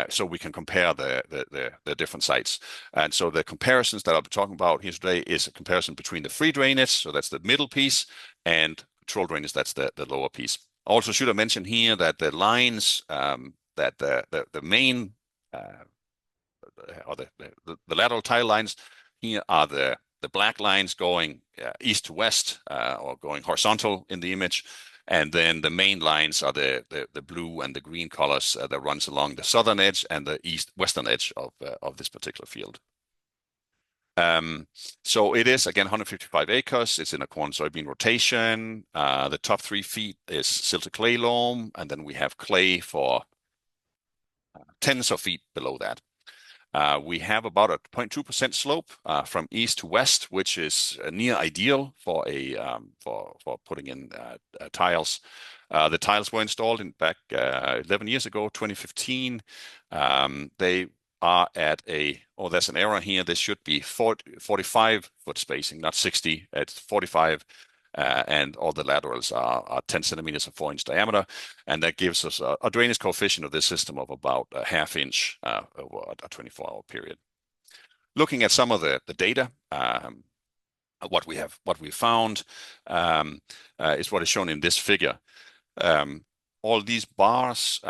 Speaker 3: So we can compare the different sites. And so the comparisons that I'll be talking about here today is a comparison between the free drainage, so that's the middle piece, and control drainage, that's the lower piece. Also should have mentioned here that the lines that the main or the lateral tile lines here are the black lines going east to west or going horizontal in the image. And then the main lines are the blue and the green colors that runs along the southern edge and the western edge of this particular field. So it is, again, 155 acres. It's in a corn soybean rotation. The top 3 feet is silted clay loam, and then we have clay for tens of feet below that. We have about a 0.2% slope from east to west, which is near ideal for putting in tiles. The tiles were installed back 11 years ago, 2015. They are at there's an error here. This should be 45 foot spacing, not 60. It's 45. And all the laterals are 10 centimeters and 4-inch diameter, and that gives us a drainage coefficient of this system of about a half inch over a 24-hour period. Looking at some of the data, what we found is what is shown in this figure. All these bars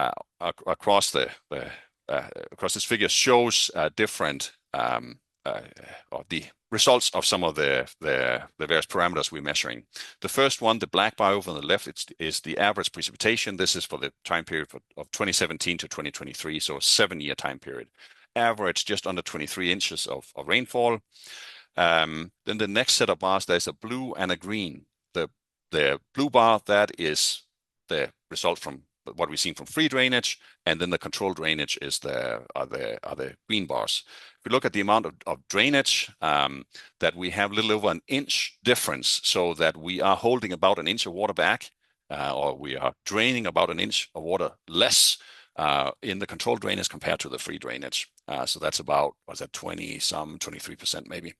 Speaker 3: across this figure shows different or the results of some of the various parameters we're measuring. The first one, the black bar over on the left, is the average precipitation. This is for the time period of 2017 to 2023, so a 7-year time period. Average just under 23 inches of rainfall. Then the next set of bars, there's a blue and a green. The blue bar, that is the result from what we've seen from free drainage, and then the controlled drainage are the green bars. If we look at the amount of drainage, that we have a little over an inch difference, so that we are holding about an inch of water back, or we are draining about an inch of water less in the controlled drainage compared to the free drainage. So that's about, 23% maybe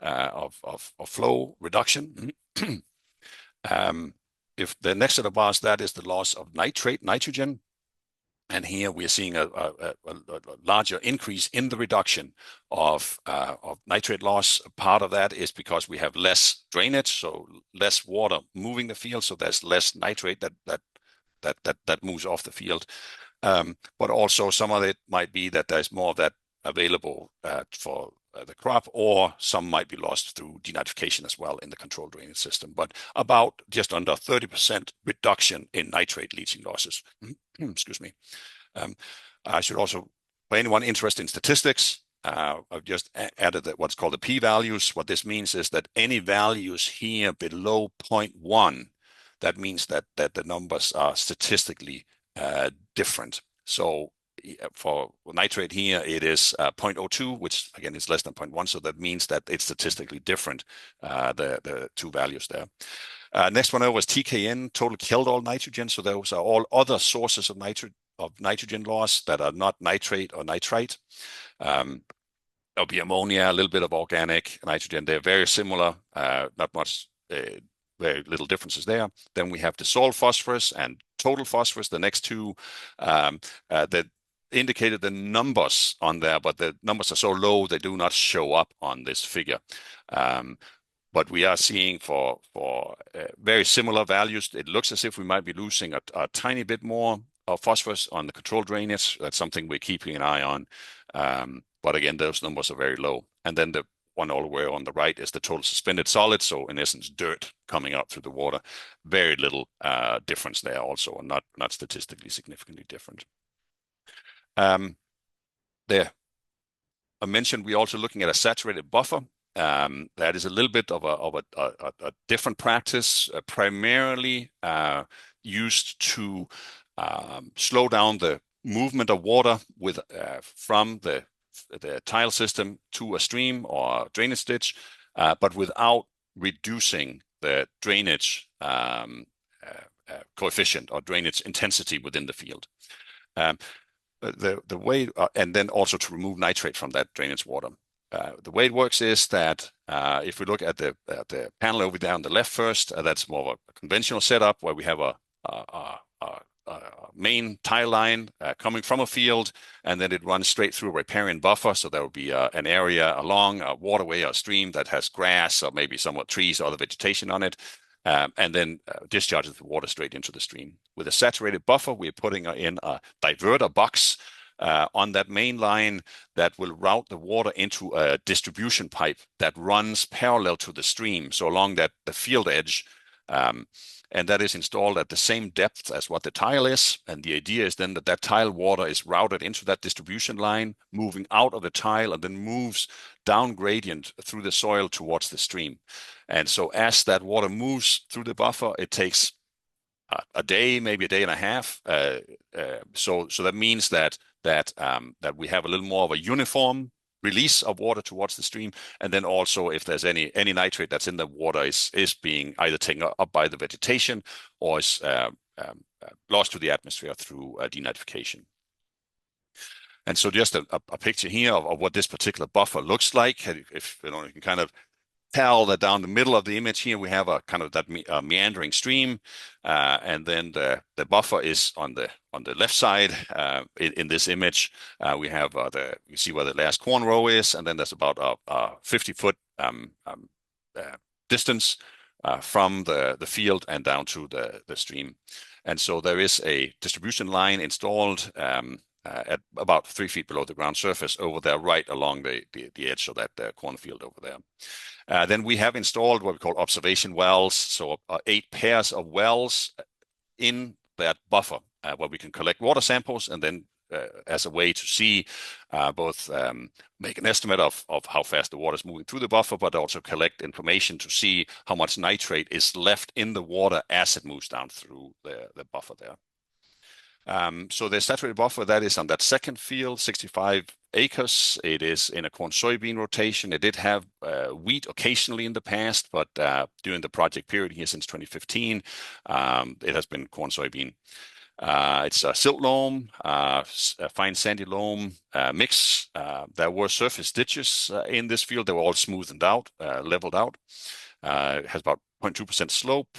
Speaker 3: of flow reduction. If the next set of bars, that is the loss of nitrogen. And here we're seeing a larger increase in the reduction of nitrate loss. Part of that is because we have less drainage, so less water moving the field, so there's less nitrate that moves off the field. But also some of it might be that there's more of that available for the crop, or some might be lost through denitrification as well in the controlled drainage system. But about just under 30% reduction in nitrate leaching losses. Excuse me. I should also, for anyone interested in statistics, I've just added what's called the p-values. What this means is that any values here below 0.1, that means that the numbers are statistically different. So for nitrate here, it is 0.02, which again is less than 0.1. So that means that it's statistically different, the two values there. Next one over was TKN, total killed nitrogen. So those are all other sources of nitrogen loss that are not nitrate or nitrite. There'll be ammonia, a little bit of organic nitrogen. They're very similar, not much, very little differences there. Then we have dissolved phosphorus and total phosphorus, the next two that indicated the numbers on there, but the numbers are so low they do not show up on this figure. But we are seeing for very similar values, it looks as if we might be losing a tiny bit more of phosphorus on the controlled drainage. That's something we're keeping an eye on. But again, those numbers are very low. And then the one all the way on the right is the total suspended solid. So in essence, dirt coming up through the water. Very little difference there also, and not statistically significantly different. There, I mentioned we're also looking at a saturated buffer. That is a little bit of a different practice, primarily used to slow down the movement of water from the tile system to a stream or drainage ditch, but without reducing the drainage coefficient or drainage intensity within the field. The way, and then also to remove nitrate from that drainage water. the way it works is that if we look at the panel over there on the left first, that's more of a conventional setup where we have a main tile line coming from a field, and then it runs straight through a riparian buffer. So there will be an area along a waterway or stream that has grass or maybe somewhat trees or other vegetation on it, and then discharges the water straight into the stream. With a saturated buffer, we're putting in a diverter box on that main line that will route the water into a distribution pipe that runs parallel to the stream, so along the field edge. And that is installed at the same depth as what the tile is. And the idea is then that tile water is routed into that distribution line, moving out of the tile, and then moves down gradient through the soil towards the stream. And so as that water moves through the buffer, it takes a day, maybe a day and a half. So that means that we have a little more of a uniform release of water towards the stream, and then also if there's any nitrate that's in the water is being either taken up by the vegetation or is lost to the atmosphere through denitrification. And so just a picture here of what this particular buffer looks like. If you can kind of tell that down the middle of the image here, we have a kind of that meandering stream, and then the buffer is on the left side. In this image, we have you see where the last corn row is, and then there's about a 50-foot distance from the field and down to the stream. And so there is a distribution line installed at about 3 feet below the ground surface over there, right along the edge of that cornfield over there. Then we have installed what we call observation wells, so 8 pairs of wells in that buffer where we can collect water samples, and then as a way to see both make an estimate of how fast the water is moving through the buffer, but also collect information to see how much nitrate is left in the water as it moves down through the buffer there. So the saturated buffer, that is on that second field, 65 acres. It is in a corn-soybean rotation. It did have wheat occasionally in the past, but during the project period here since 2015, it has been corn-soybean. It's a silt loam, a fine sandy loam mix. There were surface ditches in this field. They were all smoothed out, leveled out. It has about 0.2% slope.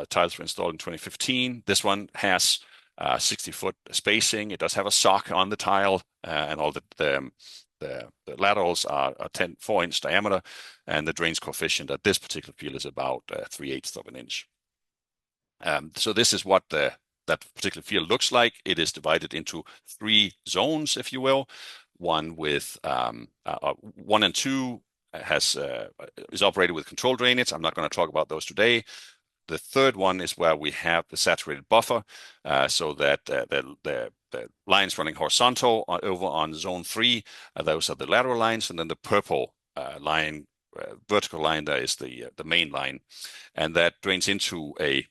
Speaker 3: Tiles were installed in 2015. This one has 60-foot spacing. It does have a sock on the tile, and all the laterals are 4-inch diameter, and the drains coefficient at this particular field is about 3/8 of an inch. So this is what that particular field looks like. It is divided into 3 zones, if you will. One with 1 and 2 is operated with controlled drainage. I'm not going to talk about those today. The third one is where we have the saturated buffer, so that the lines running horizontal over on zone 3, those are the lateral lines, and then the purple line, vertical line, there is the main line, and that drains into a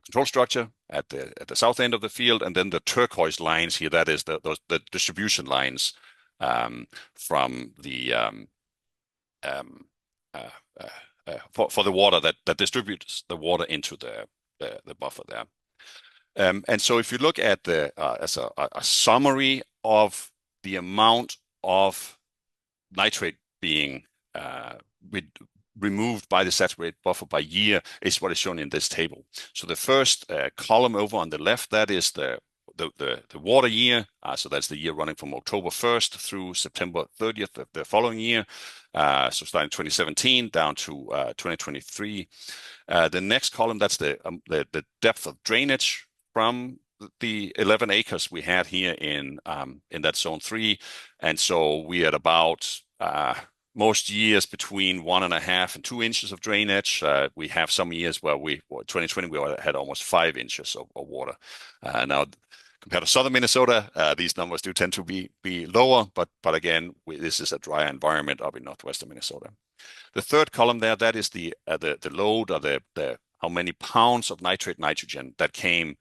Speaker 3: control structure at the south end of the field, and then the turquoise lines here, that is the distribution lines from the for the water that distributes the water into the buffer there. And so if you look at as a summary of the amount of nitrate being removed by the saturated buffer by year is what is shown in this table. So the first column over on the left, that is the water year. So that's the year running from October 1st through September 30th the following year. So starting 2017 down to 2023. The next column, that's the depth of drainage from the 11 acres we had here in that zone 3. And so we had about most years between 1.5 and 2 inches of drainage. We have some years where 2020 we had almost 5 inches of water. Now, compared to southern Minnesota, these numbers do tend to be lower, but again, this is a dry environment up in northwestern Minnesota. The third column there, that is the load, or the how many pounds of nitrate nitrogen that came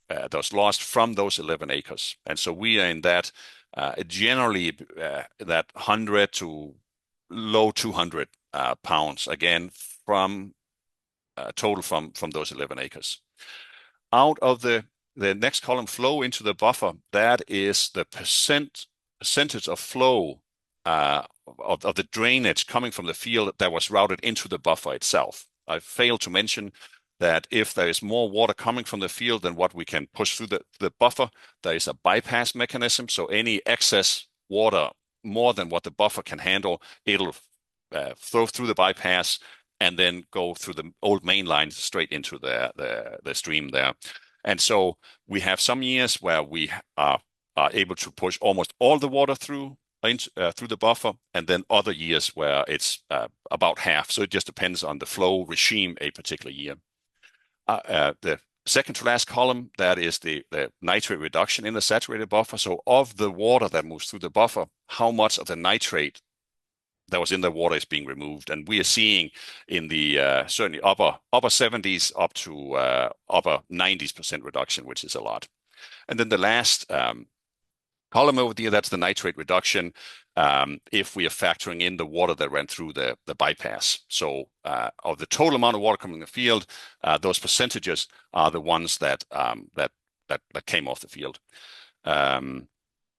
Speaker 3: that was lost from those 11 acres. And so we are in that generally that 100 to low 200 pounds, again, from total from those 11 acres. Out of the next column, flow into the buffer, that is the percentage of flow of the drainage coming from the field that was routed into the buffer itself. I failed to mention that if there is more water coming from the field than what we can push through the buffer, there is a bypass mechanism. So any excess water, more than what the buffer can handle, it'll flow through the bypass and then go through the old main line straight into the stream there. And so we have some years where we are able to push almost all the water through the buffer, and then other years where it's about half. So it just depends on the flow regime a particular year. The second to last column, that is the nitrate reduction in the saturated buffer. So of the water that moves through the buffer, how much of the nitrate that was in the water is being removed. And we are seeing in the certainly upper 70s up to upper 90% reduction, which is a lot. And then the last column over there, that's the nitrate reduction if we are factoring in the water that ran through the bypass. So of the total amount of water coming in the field, those percentages are the ones that came off the field.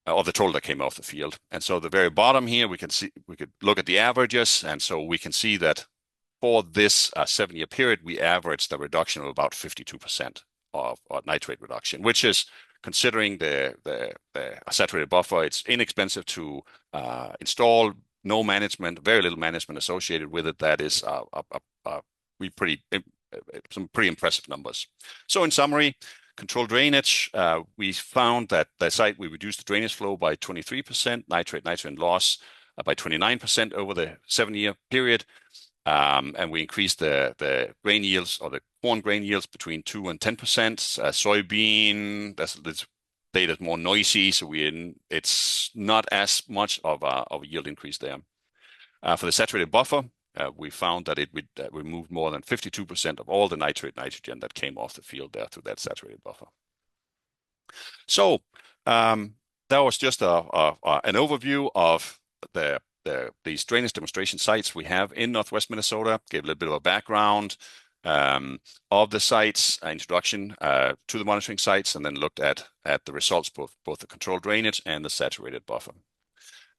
Speaker 3: Or the total that came off the field. And so the very bottom here, we could look at the averages. And so we can see that for this 7-year period, we averaged a reduction of about 52% of nitrate reduction, which is, considering the saturated buffer, it's inexpensive to install, no management, very little management associated with it. That is some pretty impressive numbers. So in summary, controlled drainage, we found that the site, we reduced the drainage flow by 23%, nitrate loss by 29% over the 7-year period. And we increased the grain yields, or the corn grain yields, between 2 and 10%. Soybean, this data is more noisy, so it's not as much of a yield increase there. For the saturated buffer, we found that it removed more than 52% of all the nitrogen that came off the field there through that saturated buffer. So that was just an overview of these drainage demonstration sites we have in Northwest Minnesota. Gave a little bit of a background of the sites, introduction to the monitoring sites, and then looked at the results, both the controlled drainage and the saturated buffer.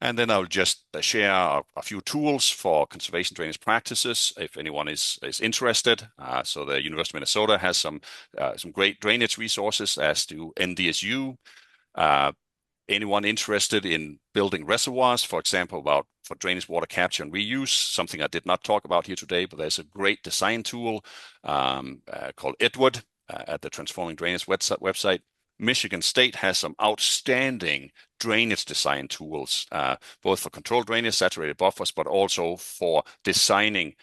Speaker 3: And then I'll just share a few tools for conservation drainage practices if anyone is interested. So the University of Minnesota has some great drainage resources, as do NDSU. Anyone interested in building reservoirs, for example, for drainage water capture and reuse, something I did not talk about here today, but there's a great design tool called Edward at the Transforming Drainage website. Michigan State has some outstanding drainage design tools, both for controlled drainage, saturated buffers, but also for designing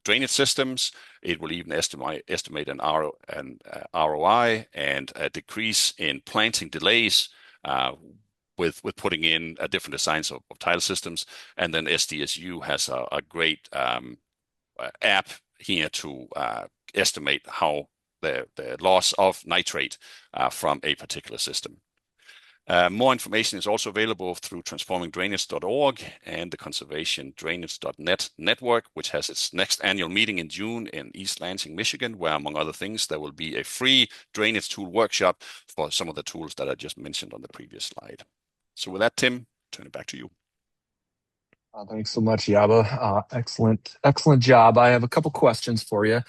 Speaker 3: drainage systems. It will even estimate an ROI and a decrease in planting delays with putting in different designs of tile systems. And then SDSU has a great app here to estimate how the loss of nitrate from a particular system. More information is also available through transformingdrainage.org and the conservationdrainage.net network, which has its next annual meeting in June in East Lansing, Michigan, where, among other things, there will be a free drainage tool workshop for some of the tools that I just mentioned on the previous slide. So with that, Tim, turn it back to you.
Speaker 1: Thanks so much, Jeppe. Excellent job. I have a couple questions for you.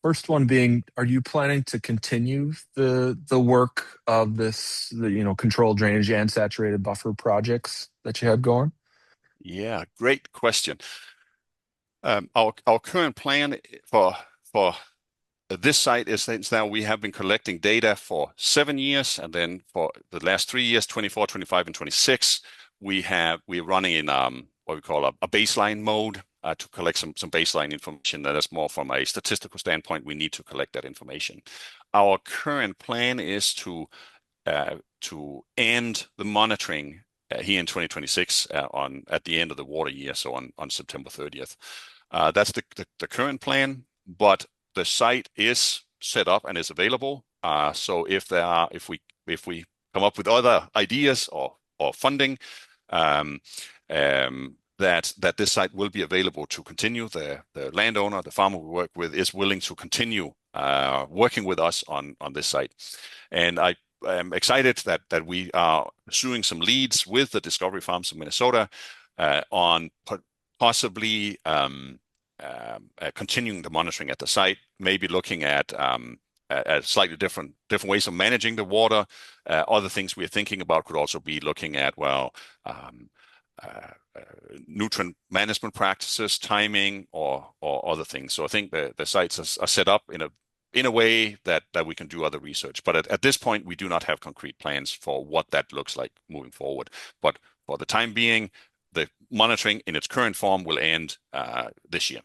Speaker 1: First one being, are you planning to continue the work of this, controlled drainage and saturated buffer projects that you have going?
Speaker 3: Yeah, great question. Our current plan for this site is that now we have been collecting data for 7 years, and then for the last 3 years, 24, 25, and 26, we're running in what we call a baseline mode. To collect some baseline information that is more from a statistical standpoint. We need to collect that information. Our current plan is to end the monitoring here in 2026 at the end of the water year, so on September 30th. That's the current plan, but the site is set up and is available. So if we come up with other ideas or funding, that this site will be available to continue. The landowner, the farmer we work with, is willing to continue working with us on this site. And I excited that we are pursuing some leads with the Discovery Farms of Minnesota on possibly continuing the monitoring at the site, maybe looking at slightly different ways of managing the water. Other things we're thinking about could also be looking at, well, nutrient management practices, timing, or other things. So I think the sites are set up in a way that we can do other research. But at this point, we do not have concrete plans for what that looks like moving forward. But for the time being, the monitoring in its current form will end this year.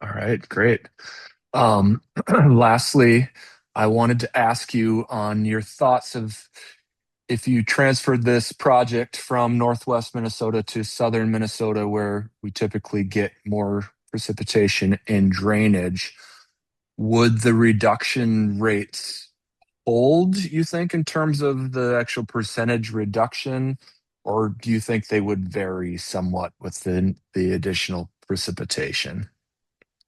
Speaker 1: All right, great. Lastly, I wanted to ask you on your thoughts of if you transferred this project from Northwest Minnesota to Southern Minnesota, where we typically get more precipitation and drainage, would the reduction rates hold, you think, in terms of the actual percentage reduction? Or do you think they would vary somewhat within the additional precipitation?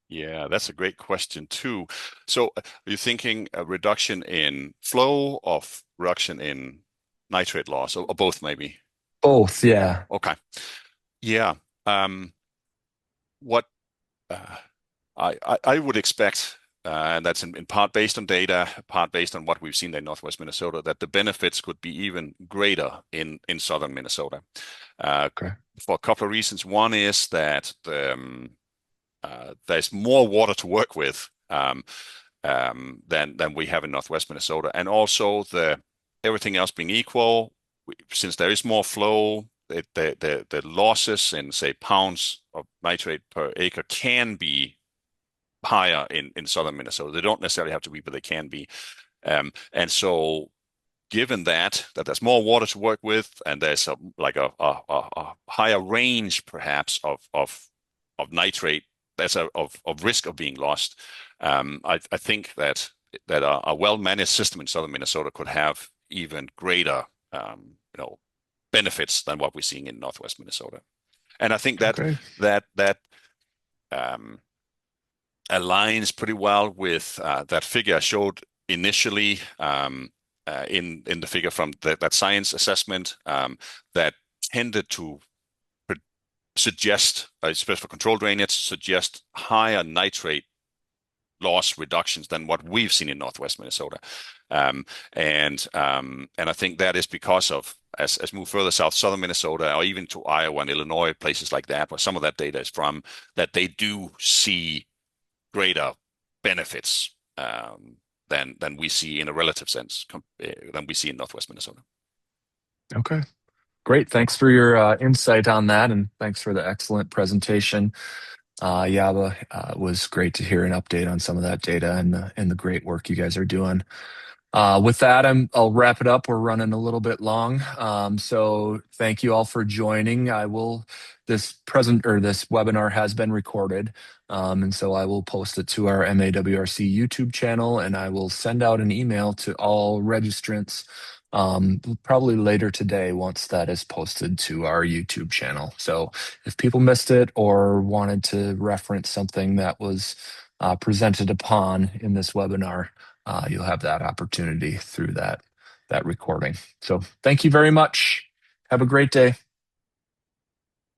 Speaker 3: Yeah, that's a great question too. So are you thinking a reduction in flow or reduction in nitrate loss, or both maybe?
Speaker 1: Both, yeah.
Speaker 3: Okay. Yeah. What I would expect, and that's in part based on data, part based on what we've seen in Northwest Minnesota, that the benefits could be even greater in Southern Minnesota.
Speaker 1: Okay.
Speaker 3: For a couple of reasons. One is that there's more water to work with than we have in Northwest Minnesota, and also everything else being equal, since there is more flow, the losses in, say, pounds of nitrate per acre can be higher in Southern Minnesota. They don't necessarily have to be, but they can be. And so given that there's more water to work with, and there's a higher range perhaps of nitrate that's of risk of being lost, I think that a well-managed system in Southern Minnesota could have even greater benefits than what we're seeing in Northwest Minnesota. And I think that
Speaker 1: Okay.
Speaker 3: that aligns pretty well with that figure I showed initially in the figure from that science assessment that tended to suggest, especially for control drainage, suggest higher nitrate loss reductions than what we've seen in Northwest Minnesota. And I think that is because of, as move further south, Southern Minnesota, or even to Iowa and Illinois, places like that, where some of that data is from, that they do see greater benefits than we see in a relative sense than we see in Northwest Minnesota.
Speaker 1: Okay. Great. Thanks for your insight on that, and thanks for the excellent presentation. Yaba, was great to hear an update on some of that data and the great work you guys are doing. With that, I'll wrap it up. We're running a little bit long. So thank you all for joining. This webinar has been recorded. And so I will post it to our MAWRC YouTube channel, and I will send out an email to all registrants probably later today once that is posted to our YouTube channel. So if people missed it or wanted to reference something that was presented upon in this webinar, you'll have that opportunity through that recording. So thank you very much. Have a great day.